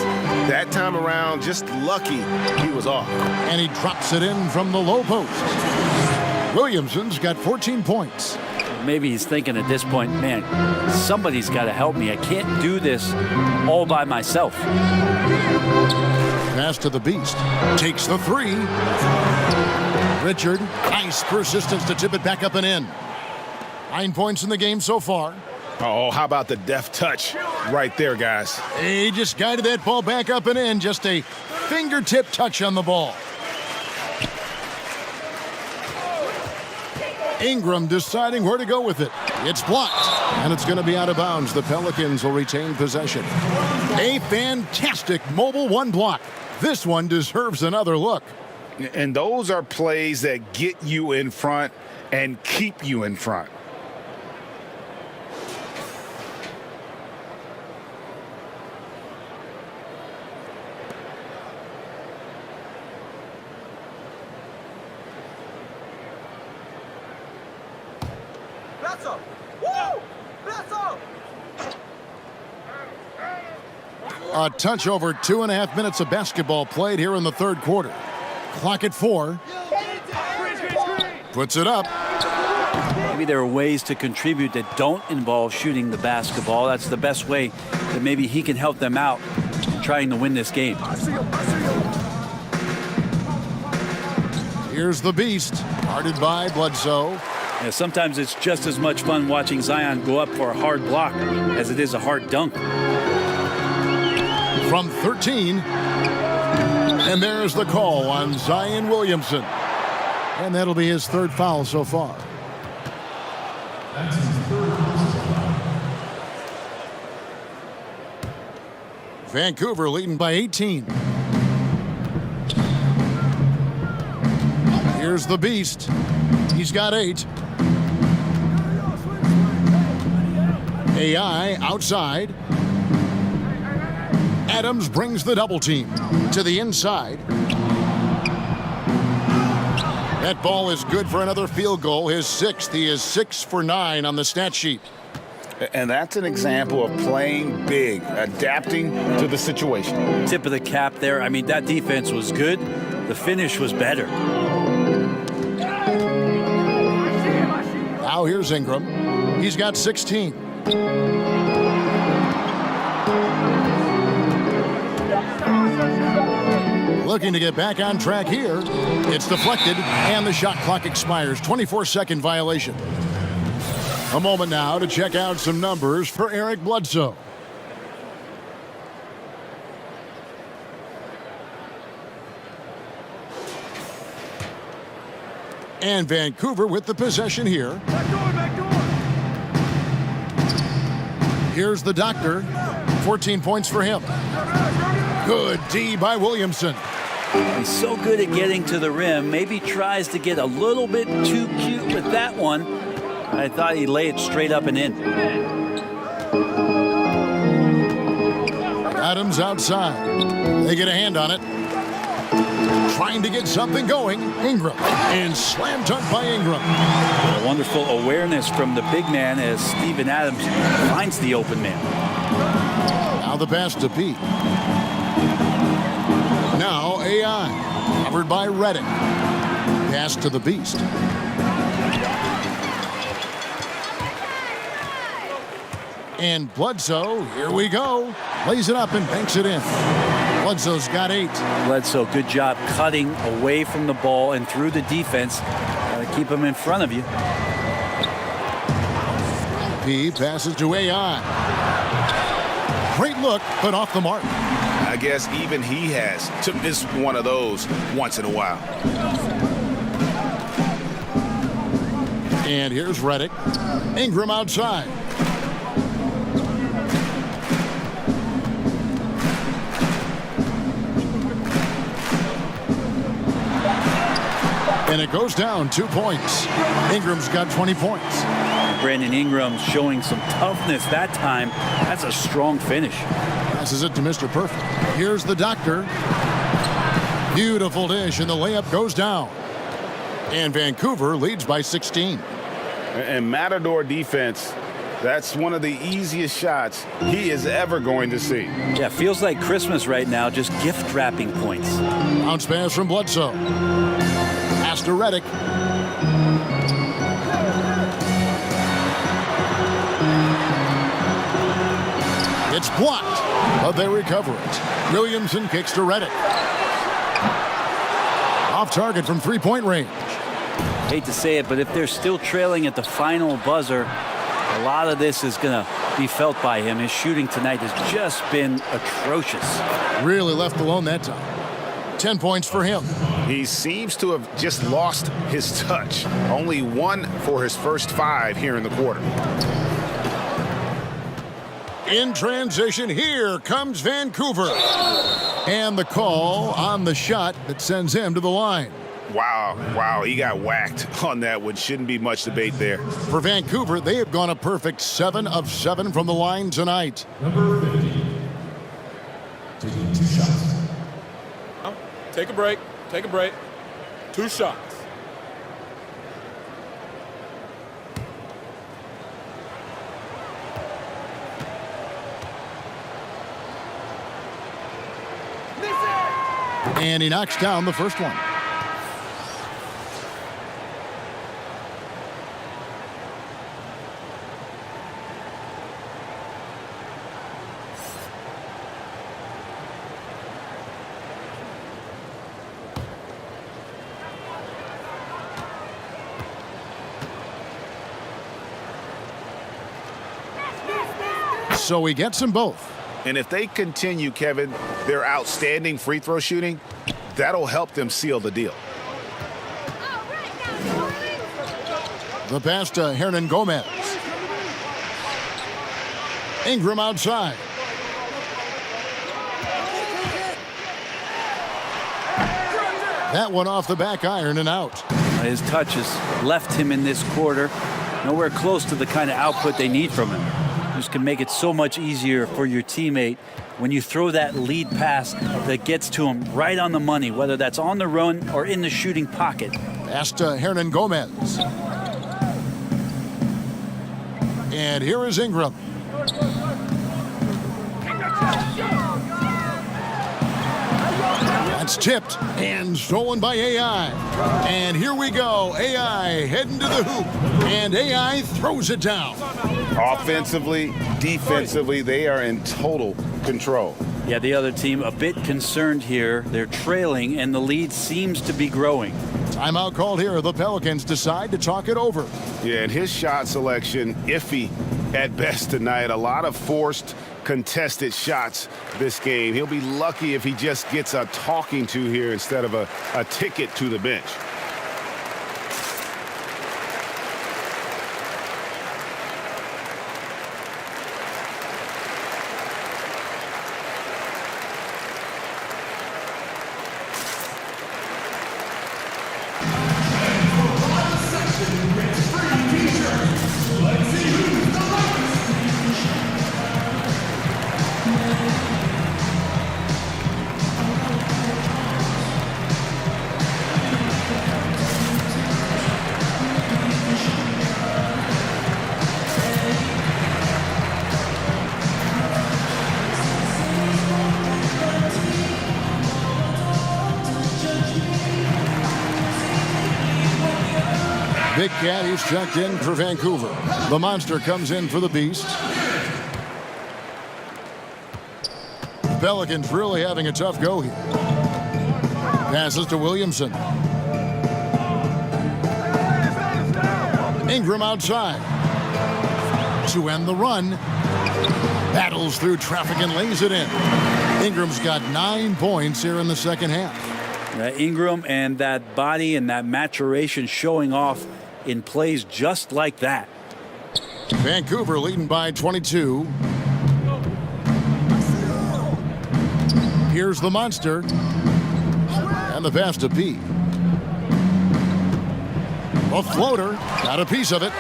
that time around. Just lucky he was off. And he drops it in from the low post. Williamson's got 14 points. Maybe he's thinking at this point, man, somebody's got to help me. I can't do this all by myself. Pass to the Beast. Takes the 3. Richard, nice persistence to tip it back up and in. 9 points in the game so far. Oh, how about the deft touch right there, guys? He just guided that ball back up and in. Just a fingertip touch on the ball. Ingram deciding where to go with it. It's blocked, and it's going to be out of bounds. The Pelicans will retain possession. A fantastic mobile 1 block. This one deserves another look. And those are plays that get you in front and keep you in front. A touch over 2.5 minutes of basketball played here in the third quarter. Clock at 4. Puts it up. Maybe there are ways to contribute that don't involve shooting the basketball. That's the best way that maybe he can help them out trying to win this game. Here's the beast, guarded by Bledsoe. Yeah, sometimes it's just as much fun watching Zion go up for a hard block as it is a hard dunk. From 13. And there's the call on Zion Williamson. And that'll be his third foul so far. That's his third personal foul. Vancouver leading by 18. Here's the beast. He's got 8. AI outside. Adams brings the double team to the inside. That ball is good for another field goal, his 6th. He is 6 for 9 on the stat sheet. And that's an example of playing big, adapting to the situation. Tip of the cap there. I mean, that defense was good. The finish was better. Now here's Ingram. He's got 16. Looking to get back on track here. It's deflected, and the shot clock expires. 24-second violation. A moment now to check out some numbers for Eric Bledsoe. And Vancouver with the possession here. Here's the doctor. 14 points for him. Good D by Williamson. He's so good at getting to the rim. Maybe tries to get a little bit too cute with that one. I thought he'd lay it straight up and in. Adams outside. They get a hand on it. Trying to get something going. Ingram. And slam dunk by Ingram. A wonderful awareness from the big man as Steven Adams finds the open man. Now the pass to Pete. Now AI. Covered by Reddick. Pass to the beast. And Bledsoe, here we go. Lays it up and banks it in. Bledsoe's got 8. Bledsoe, good job cutting away from the ball and through the defense. Keep him in front of you. P passes to AI. Great look, but off the mark. I guess even he has to miss one of those once in a while. And here's Reddick. Ingram outside. And it goes down 2 points. Ingram's got 20 points. Brandon Ingram showing some toughness that time. That's a strong finish. Passes it to Mr. Perfect. Here's the doctor. Beautiful dish, and the layup goes down. And Vancouver leads by 16. And Matador defense, that's one of the easiest shots he is ever going to see. Yeah, feels like Christmas right now, just gift wrapping points. Bounce pass from Bledsoe. Pass to Reddick. It's blocked, but they recover it. Williamson kicks to Reddick. Off target from three-point range. Hate to say it, but if they're still trailing at the final buzzer, a lot of this is going to be felt by him. His shooting tonight has just been atrocious. Really left alone that time. 10 points for him. He seems to have just lost his touch. Only 1 for his first 5 here in the quarter. In transition, here comes Vancouver. And the call on the shot that sends him to the line. Wow, he got whacked on that one. Shouldn't be much debate there. For Vancouver, they have gone a perfect 7 of 7 from the line tonight. Number 50. Taking 2 shots. Take a break. 2 shots. And he knocks down the first one. So he gets them both. And if they continue, Kevin, their outstanding free throw shooting, that'll help them seal the deal. The pass to Hernan Gomez. Ingram outside. That one off the back iron and out. His touch has left him in this quarter. Nowhere close to the kind of output they need from him. This can make it so much easier for your teammate when you throw that lead pass that gets to him right on the money, whether that's on the run or in the shooting pocket. Pass to Hernan Gomez. And here is Ingram. That's tipped and stolen by AI. And here we go. AI heading to the hoop. And AI throws it down. Offensively, defensively, they are in total control. Yeah, the other team a bit concerned here. They're trailing, and the lead seems to be growing. Timeout called here. The Pelicans decide to talk it over. Yeah, and his shot selection, iffy at best tonight. A lot of forced, contested shots this game. He'll be lucky if he just gets a talking to here instead of a ticket to the bench. Big Cat, he's checked in for Vancouver. The Monster comes in for the Beast. Pelicans really having a tough go here. Passes to Williamson. Ingram outside. To end the run. Battles through traffic and lays it in. Ingram's got 9 points here in the second half. Ingram and that body and that maturation showing off in plays just like that. Vancouver leading by 22. Here's the Monster. And the pass to P. A floater. Got a piece of it.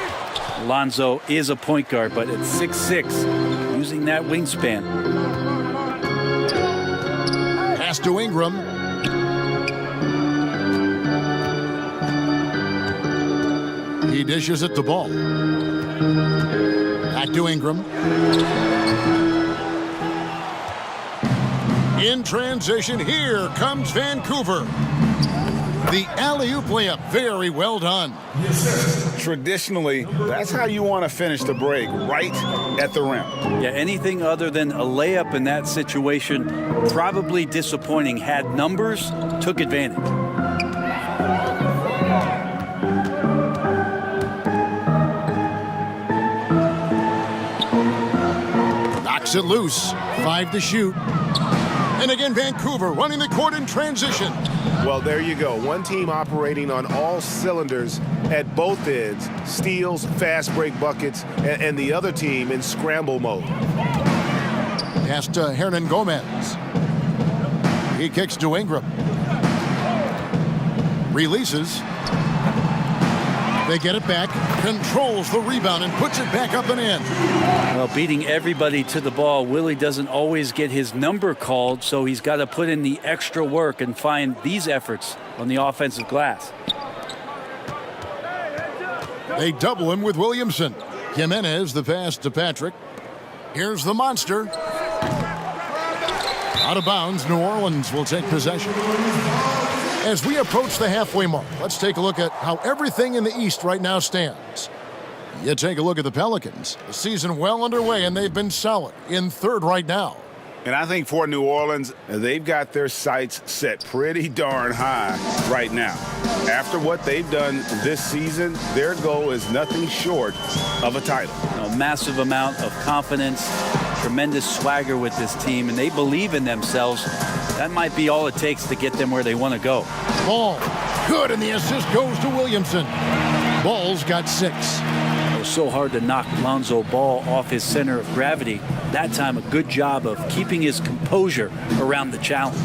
Lonzo is a point guard, but at 6'6", using that wingspan. Pass to Ingram. He dishes it to Ball. Back to Ingram. In transition, here comes Vancouver. The alley-oop layup, very well done. Traditionally, that's how you want to finish the break, right at the rim. Yeah, anything other than a layup in that situation, probably disappointing. Had numbers, took advantage. Knocks it loose. 5 to shoot. And again, Vancouver running the court in transition. Well, there you go. One team operating on all cylinders at both ends. Steals, fast break buckets, and the other team in scramble mode. Pass to Hernan Gomez. He kicks to Ingram. Releases. They get it back, controls the rebound, and puts it back up and in. Well, beating everybody to the ball, Willie doesn't always get his number called, so he's got to put in the extra work and find these efforts on the offensive glass. They double him with Williamson. Jimenez, the pass to Patrick. Here's the monster. Out of bounds, New Orleans will take possession. As we approach the halfway mark, let's take a look at how everything in the East right now stands. You take a look at the Pelicans. The season well underway, and they've been solid in third right now. And I think for New Orleans, they've got their sights set pretty darn high right now. After what they've done this season, their goal is nothing short of a title. A massive amount of confidence, tremendous swagger with this team, and they believe in themselves. That might be all it takes to get them where they want to go. Ball, good, and the assist goes to Williamson. Ball's got 6. It was so hard to knock Lonzo Ball off his center of gravity. That time, a good job of keeping his composure around the challenge.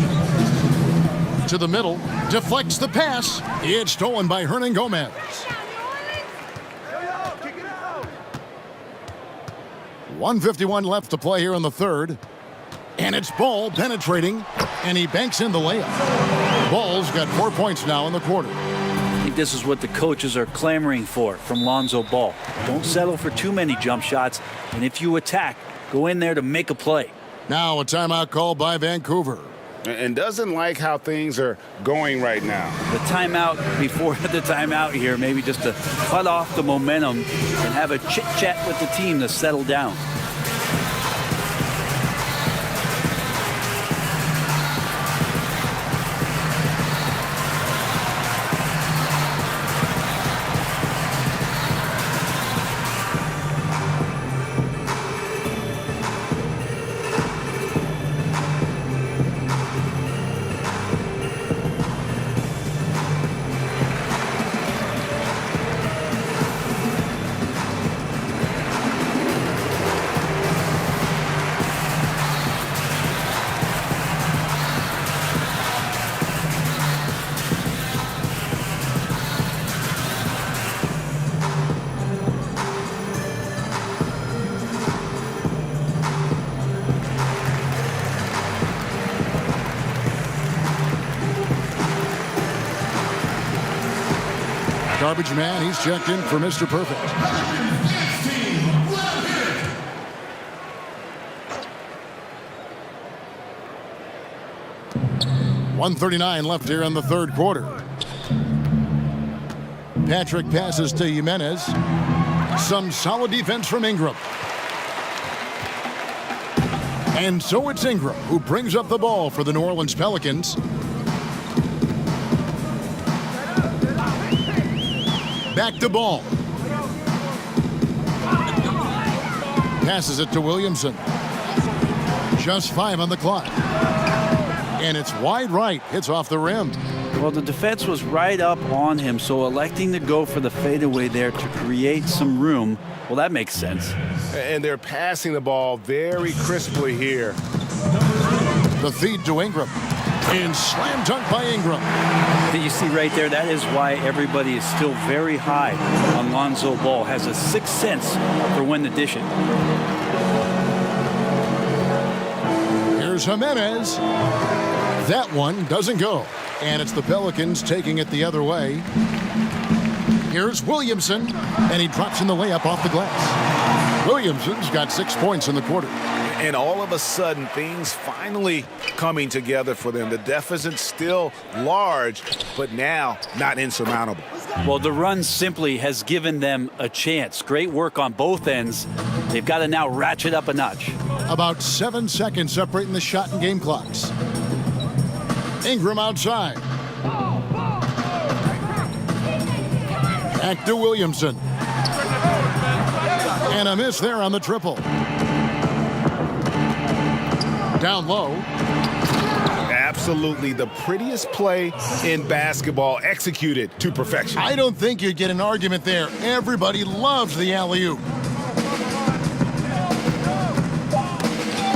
To the middle, deflects the pass. It's stolen by Hernan Gomez. .151 left to play here in the third. And it's Ball penetrating, and he banks in the layup. Ball's got 4 points now in the quarter. I think this is what the coaches are clamoring for from Lonzo Ball. Don't settle for too many jump shots, and if you attack, go in there to make a play. Now a timeout call by Vancouver. And doesn't like how things are going right now. The timeout before the timeout here, maybe just to cut off the momentum and have a chit-chat with the team to settle down. Garbage man, he's checked in for Mr. Perfect. 1:39 left here in the third quarter. Patrick passes to Jimenez. Some solid defense from Ingram. And so it's Ingram who brings up the ball for the New Orleans Pelicans. Back to Ball. Passes it to Williamson. Just 5 on the clock. And it's wide right. Hits off the rim. Well, the defense was right up on him, so electing to go for the fadeaway there to create some room, well, that makes sense. And they're passing the ball very crisply here. The feed to Ingram. And slam dunk by Ingram. You see right there, that is why everybody is still very high on Lonzo Ball. Has a sixth sense for when to dish it. Here's Jimenez. That one doesn't go. And it's the Pelicans taking it the other way. Here's Williamson. And he drops in the layup off the glass. Williamson's got 6 points in the quarter. And all of a sudden, things finally coming together for them. The deficit's still large, but now not insurmountable. Well, the run simply has given them a chance. Great work on both ends. They've got to now ratchet up a notch. About 7 seconds separating the shot and game clocks. Ingram outside. Back to Williamson. And a miss there on the triple. Down low. Absolutely the prettiest play in basketball, executed to perfection. I don't think you'd get an argument there. Everybody loves the alley-oop.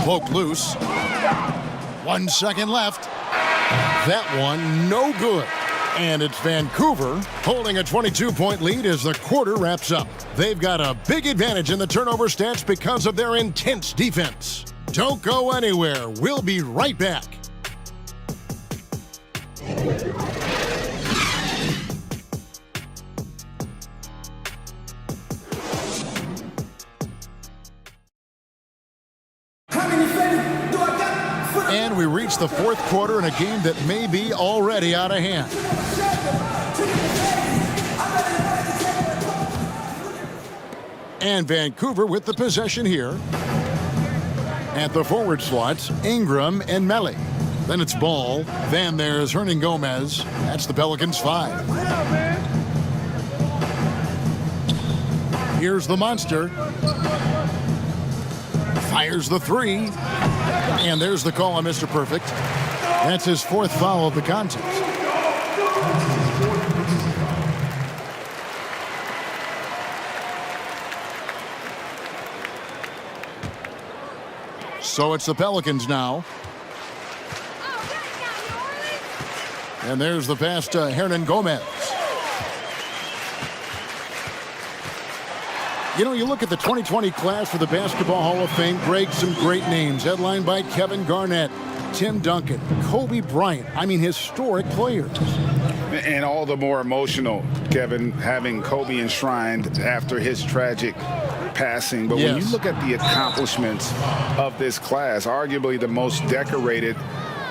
Poked loose. 1 second left. That one no good. And it's Vancouver holding a 22-point lead as the quarter wraps up. They've got a big advantage in the turnover stats because of their intense defense. Don't go anywhere. We'll be right back. And we reach the fourth quarter in a game that may be already out of hand. And Vancouver with the possession here. At the forward slots, Ingram and Melly. Then it's Ball. Then there's Hernan Gomez. That's the Pelicans 5. Here's the monster. Fires the 3. And there's the call on Mr. Perfect. That's his fourth foul of the contest. So it's the Pelicans now. And there's the pass to Hernan Gomez. You know, you look at the 2020 class for the Basketball Hall of Fame, Greg, some great names, headlined by Kevin Garnett, Tim Duncan, Kobe Bryant. I mean, historic players. And all the more emotional, Kevin, having Kobe enshrined after his tragic passing. But when you look at the accomplishments of this class, arguably the most decorated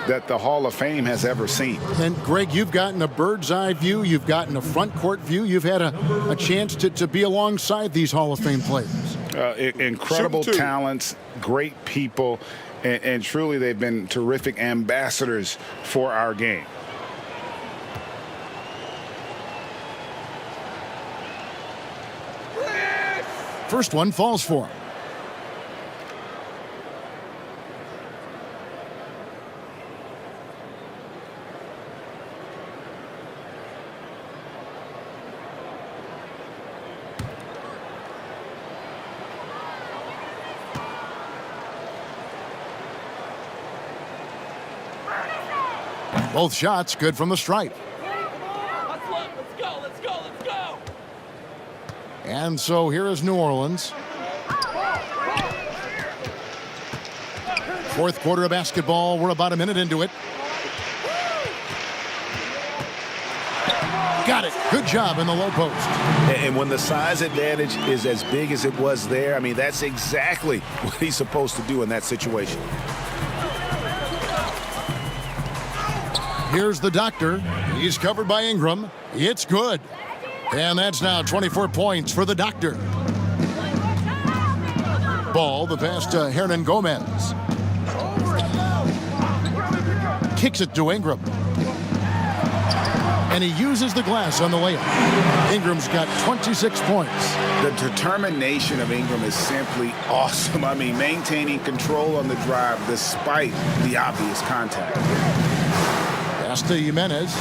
that the Hall of Fame has ever seen. And Greg, you've gotten a bird's eye view, you've gotten a front court view, you've had a chance to be alongside these Hall of Fame players. Incredible talents, great people, and truly they've been terrific ambassadors for our game. First one falls for him. Both shots good from the stripe. Let's go. And so here is New Orleans. Fourth quarter of basketball. We're about a minute into it. Got it. Good job in the low post. And when the size advantage is as big as it was there, I mean, that's exactly what he's supposed to do in that situation. Here's the doctor. He's covered by Ingram. It's good. And that's now 24 points for the doctor. Ball, the pass to Hernan Gomez. Kicks it to Ingram. And he uses the glass on the layup. Ingram's got 26 points. The determination of Ingram is simply awesome. I mean, maintaining control on the drive despite the obvious contact. Pass to Jimenez.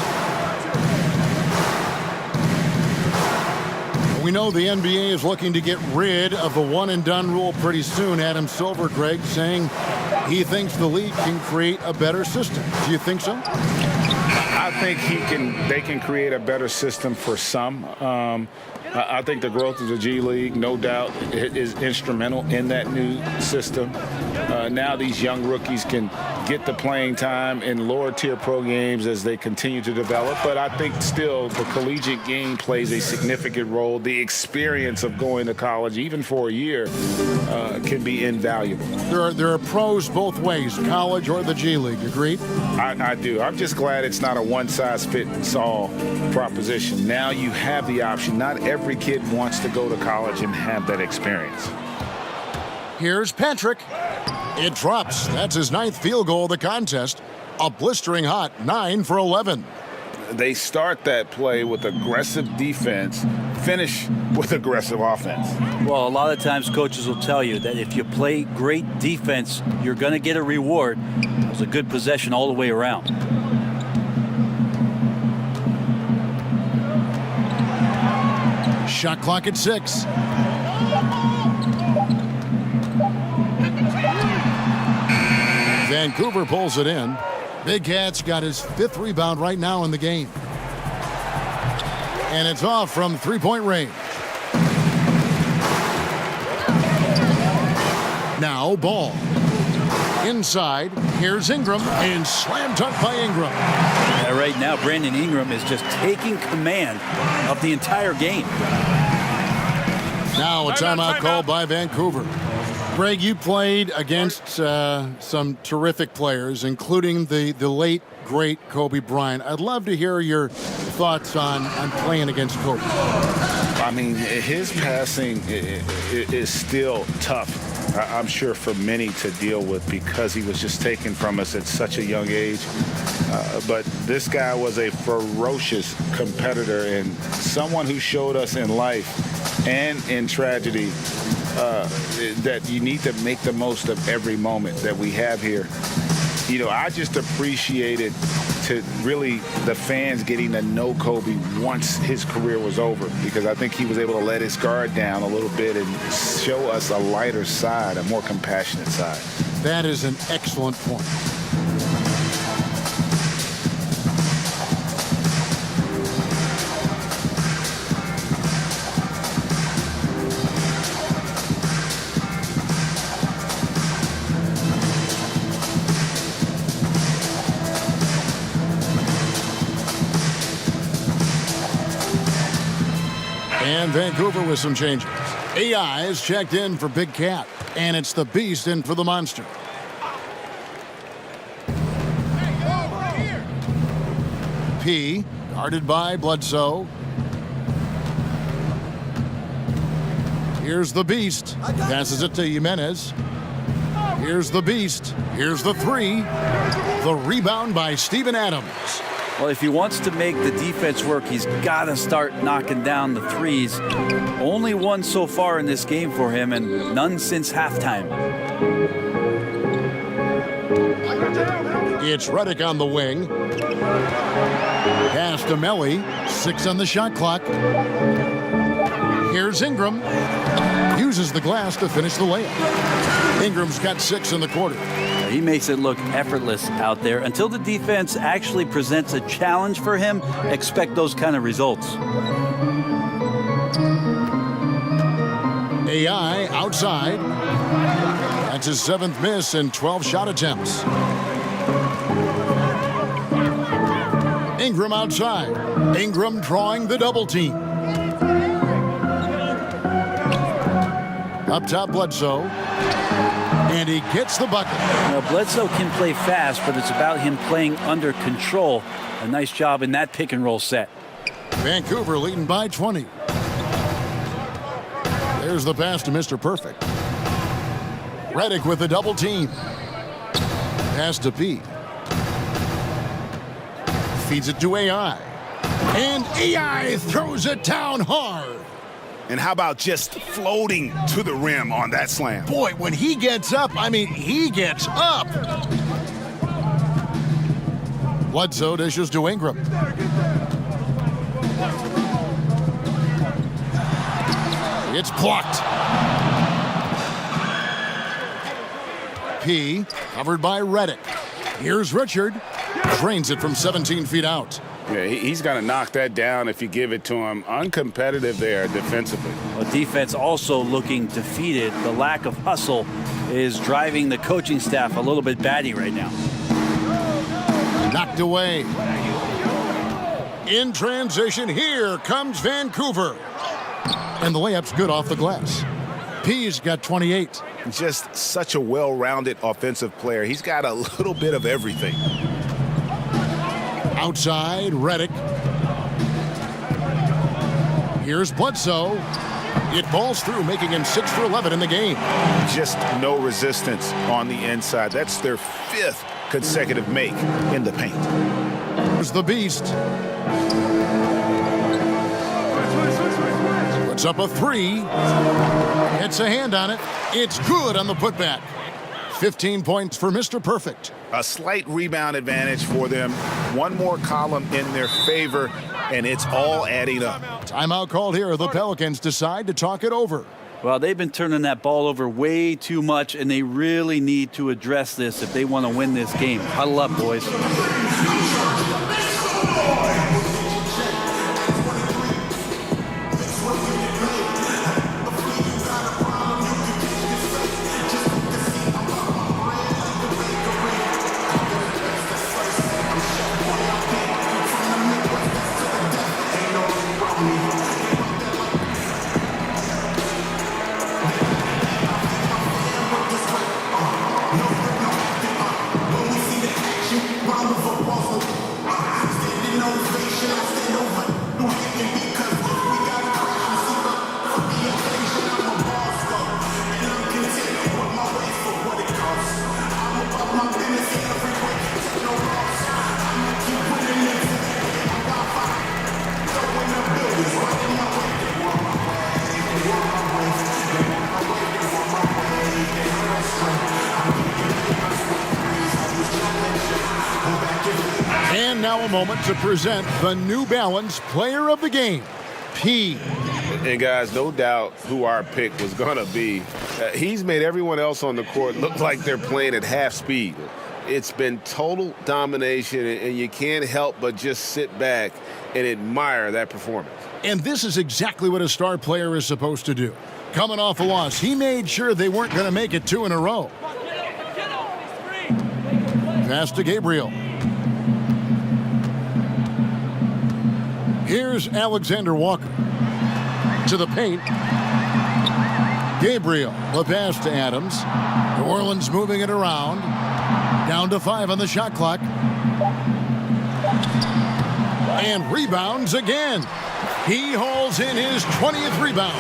We know the NBA is looking to get rid of the one-and-done rule pretty soon. Adam Silver, Greg, saying he thinks the league can create a better system. Do you think so? I think they can create a better system for some. I think the growth of the G League, no doubt, is instrumental in that new system. Now these young rookies can get the playing time in lower-tier pro games as they continue to develop. But I think still the collegiate game plays a significant role. The experience of going to college, even for a year, can be invaluable. There are pros both ways, college or the G League. Agreed? I do. I'm just glad it's not a one-size-fits-all proposition. Now you have the option. Not every kid wants to go to college and have that experience. Here's Patrick. It drops. That's his 9th field goal of the contest. A blistering hot 9 for 11. They start that play with aggressive defense, finish with aggressive offense. Well, a lot of times coaches will tell you that if you play great defense, you're going to get a reward. It was a good possession all the way around. Shot clock at 6. Vancouver pulls it in. Big Cat's got his 5th rebound right now in the game. And it's off from three-point range. Now Ball. Inside, here's Ingram, and slam dunk by Ingram. Yeah, right now, Brandon Ingram is just taking command of the entire game. Now a timeout called by Vancouver. Greg, you played against some terrific players, including the late, great Kobe Bryant. I'd love to hear your thoughts on playing against Kobe. I mean, his passing is still tough, I'm sure, for many to deal with because he was just taken from us at such a young age. But this guy was a ferocious competitor and someone who showed us in life and in tragedy that you need to make the most of every moment that we have here. You know, I just appreciated to really the fans getting to know Kobe once his career was over, because I think he was able to let his guard down a little bit and show us a lighter side, a more compassionate side. That is an excellent point. And Vancouver with some changes. AI is checked in for Big Cat, and it's the Beast in for the Monster. P, guarded by Bledsoe. Here's the Beast. Passes it to Jimenez. Here's the Beast. Here's the 3. The rebound by Steven Adams. Well, if he wants to make the defense work, he's got to start knocking down the threes. Only one so far in this game for him, and none since halftime. It's Redick on the wing. Pass to Melly. 6 on the shot clock. Here's Ingram. Uses the glass to finish the layup. Ingram's got 6 in the quarter. He makes it look effortless out there. Until the defense actually presents a challenge for him, expect those kind of results. AI outside. That's his 7th miss in 12 shot attempts. Ingram outside. Ingram drawing the double team. Up top, Bledsoe. And he gets the bucket. Now, Bledsoe can play fast, but it's about him playing under control. A nice job in that pick and roll set. Vancouver leading by 20. There's the pass to Mr. Perfect. Redick with the double team. Pass to P. Feeds it to AI. And AI throws it down hard. And how about just floating to the rim on that slam? Boy, when he gets up, I mean, he gets up. Bledsoe dishes to Ingram. It's blocked. P, covered by Redick. Here's Richard. Drains it from 17 feet out. Yeah, he's going to knock that down if you give it to him. Uncompetitive there defensively. Well, defense also looking defeated. The lack of hustle is driving the coaching staff a little bit batty right now. Knocked away. In transition, here comes Vancouver. And the layup's good off the glass. P's got 28. Just such a well-rounded offensive player. He's got a little bit of everything. Outside, Redick. Here's Bledsoe. It falls through, making him 6 for 11 in the game. Just no resistance on the inside. That's their 5th consecutive make in the paint. Here's the Beast. Puts up a 3. Hits a hand on it. It's good on the putback. 15 points for Mr. Perfect. A slight rebound advantage for them. One more column in their favor, and it's all adding up. Timeout called here. The Pelicans decide to talk it over. Well, they've been turning that ball over way too much, and they really need to address this if they want to win this game. Huddle up, boys. And now a moment to present the New Balance Player of the Game, P. And guys, no doubt who our pick was going to be. He's made everyone else on the court look like they're playing at half speed. It's been total domination, and you can't help but just sit back and admire that performance. And this is exactly what a star player is supposed to do. Coming off a loss, he made sure they weren't going to make it 2 in a row. Pass to Gabriel. Here's Alexander Walker. To the paint. Gabriel, the pass to Adams. New Orleans moving it around. Down to 5 on the shot clock. And rebounds again. He hauls in his 20th rebound.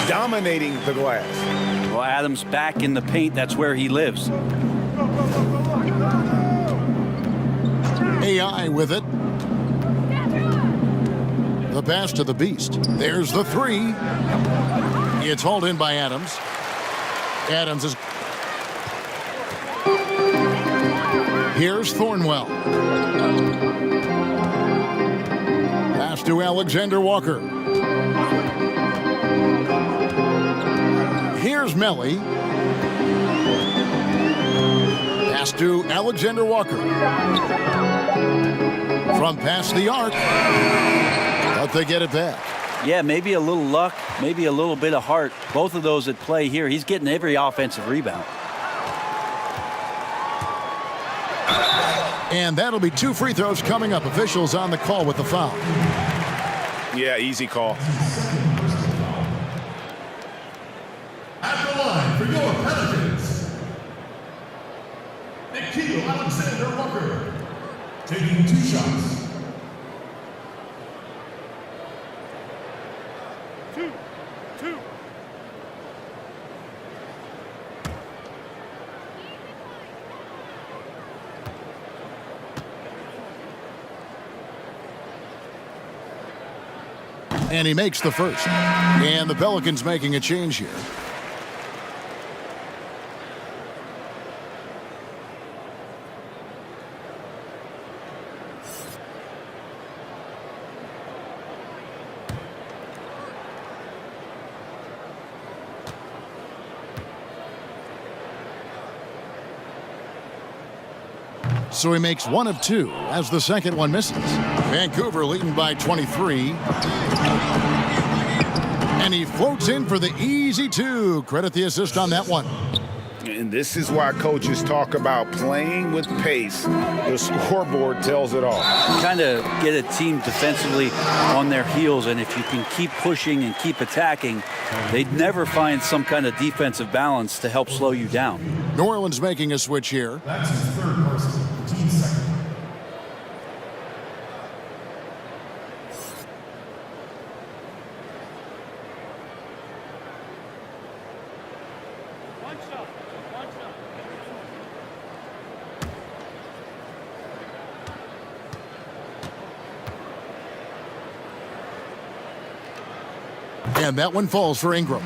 Dominating the glass. Well, Adams back in the paint. That's where he lives. AI with it. The pass to the Beast. There's the 3. It's hauled in by Adams. Adams is... Here's Thornwell. Pass to Alexander Walker. Here's Melly. Pass to Alexander Walker. From past the arc. But they get it back. Yeah, maybe a little luck, maybe a little bit of heart. Both of those at play here. He's getting every offensive rebound. And that'll be 2 free throws coming up. Officials on the call with the foul. Yeah, easy call. At the line for your Pelicans, Alexander Walker, taking 2 shots. 2. And he makes the first. And the Pelicans making a change here. So he makes 1 of 2 as the second one misses. Vancouver leading by 23. And he floats in for the easy 2. Credit the assist on that one. And this is why coaches talk about playing with pace. The scoreboard tells it all. Kind of get a team defensively on their heels, and if you can keep pushing and keep attacking, they'd never find some kind of defensive balance to help slow you down. New Orleans making a switch here. That's his 3rd person, the team's 2nd. And that one falls for Ingram.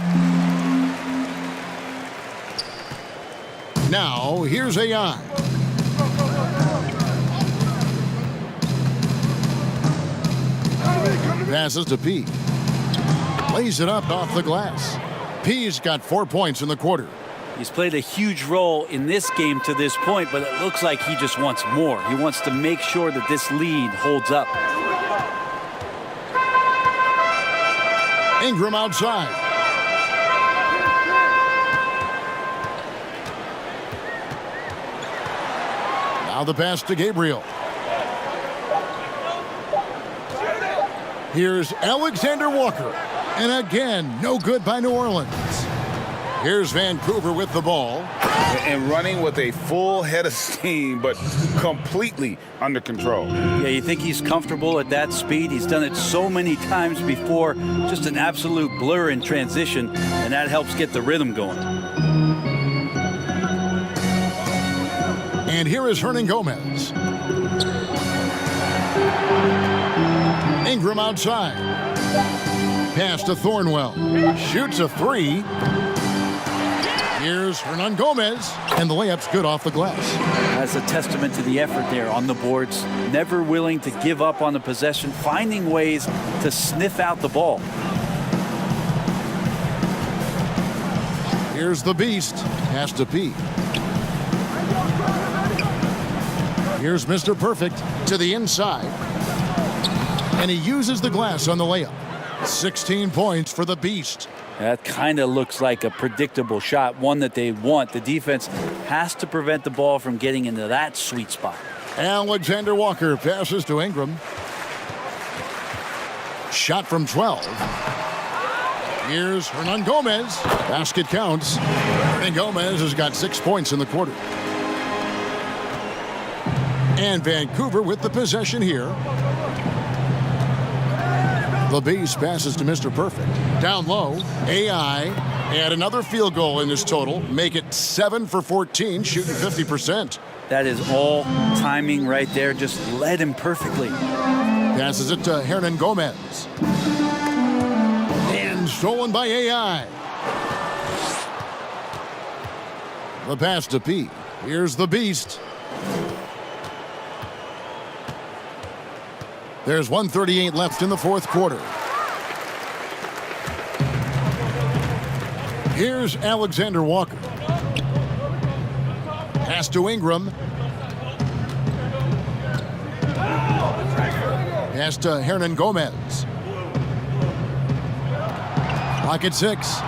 Now, here's AI. Passes to P. Lays it up off the glass. P He's got 4 points in the quarter. He's played a huge role in this game to this point, but it looks like he just wants more. He wants to make sure that this lead holds up. Ingram outside. Now the pass to Gabriel. Here's Alexander Walker. And again, no good by New Orleans. Here's Vancouver with the ball. And running with a full head of steam, but completely under control. Yeah, you think he's comfortable at that speed? He's done it so many times before. Just an absolute blur in transition, and that helps get the rhythm going. And here is Hernan Gomez. Ingram outside. Pass to Thornwell. Shoots a three. Here's Hernan Gomez, and the layup's good off the glass. That's a testament to the effort there on the boards. Never willing to give up on the possession, finding ways to sniff out the ball. Here's the beast. Pass to P. Here's Mr. Perfect to the inside. And he uses the glass on the layup. 16 points for the beast. That kind of looks like a predictable shot, one that they want. The defense has to prevent the ball from getting into that sweet spot. Alexander Walker passes to Ingram. Shot from 12. Here's Hernan Gomez. Basket counts. Hernan Gomez has got 6 points in the quarter. And Vancouver with the possession here. The Beast passes to Mr. Perfect. Down low, AI, and another field goal in this total. Make it 7 for 14, shooting 50%. That is all timing right there. Just led him perfectly. Passes it to Hernan Gomez. And stolen by AI. The pass to P. Here's the Beast. There's 1:38 left in the fourth quarter. Here's Alexander Walker. Pass to Ingram. Pass to Hernan Gomez. Clock at 6.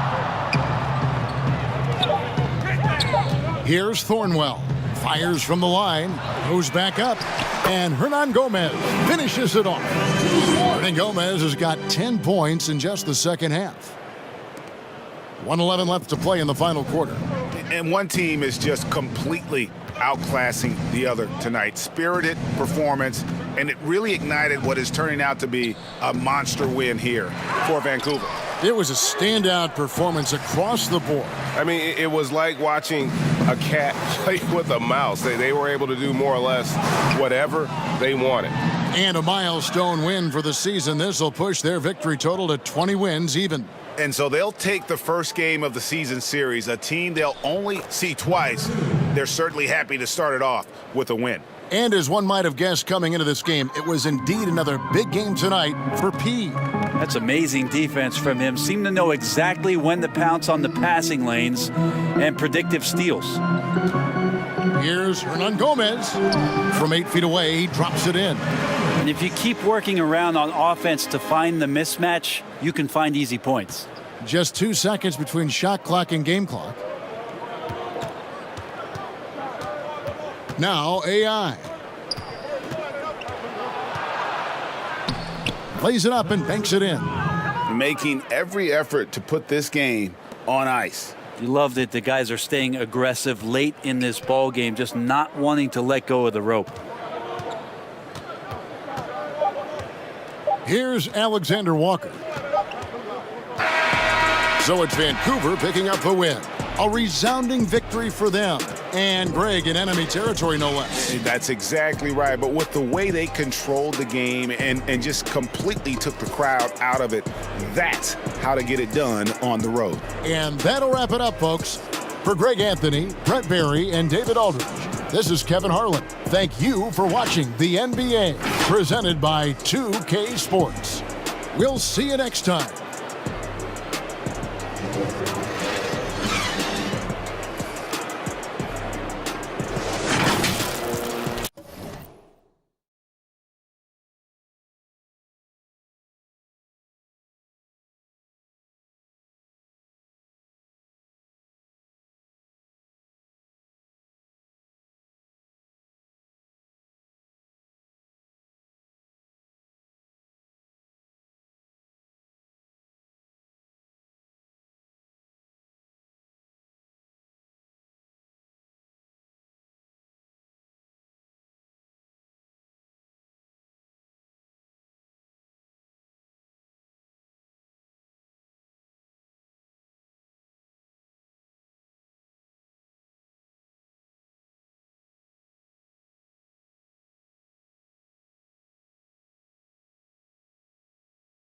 Here's Thornwell. Fires from the line. Goes back up. And Hernan Gomez finishes it off. Hernan Gomez has got 10 points in just the second half. 1:11 left to play in the final quarter. And one team is just completely outclassing the other tonight. Spirited performance, and it really ignited what is turning out to be a monster win here for Vancouver. It was a standout performance across the board. I mean, it was like watching a cat play with a mouse. They were able to do more or less whatever they wanted. And a milestone win for the season. This will push their victory total to 20 wins even. And so they'll take the first game of the season series, a team they'll only see twice. They're certainly happy to start it off with a win. And as one might have guessed coming into this game, it was indeed another big game tonight for P. That's amazing defense from him. Seemed to know exactly when to pounce on the passing lanes and predictive steals. Here's Hernan Gomez. From 8 feet away, he drops it in. And if you keep working around on offense to find the mismatch, you can find easy points. Just 2 seconds between shot clock and game clock. Now AI. Lays it up and banks it in. Making every effort to put this game on ice. You love that the guys are staying aggressive late in this ball game, just not wanting to let go of the rope. Here's Alexander Walker. So it's Vancouver picking up the win. A resounding victory for them. And Greg in enemy territory, no less. That's exactly right. But with the way they controlled the game and just completely took the crowd out of it, that's how to get it done on the road. And that'll wrap it up, folks. For Greg Anthony, Brett Barry, and David Aldridge, this is Kevin Harlan. Thank you for watching the NBA, presented by 2K Sports. We'll see you next time.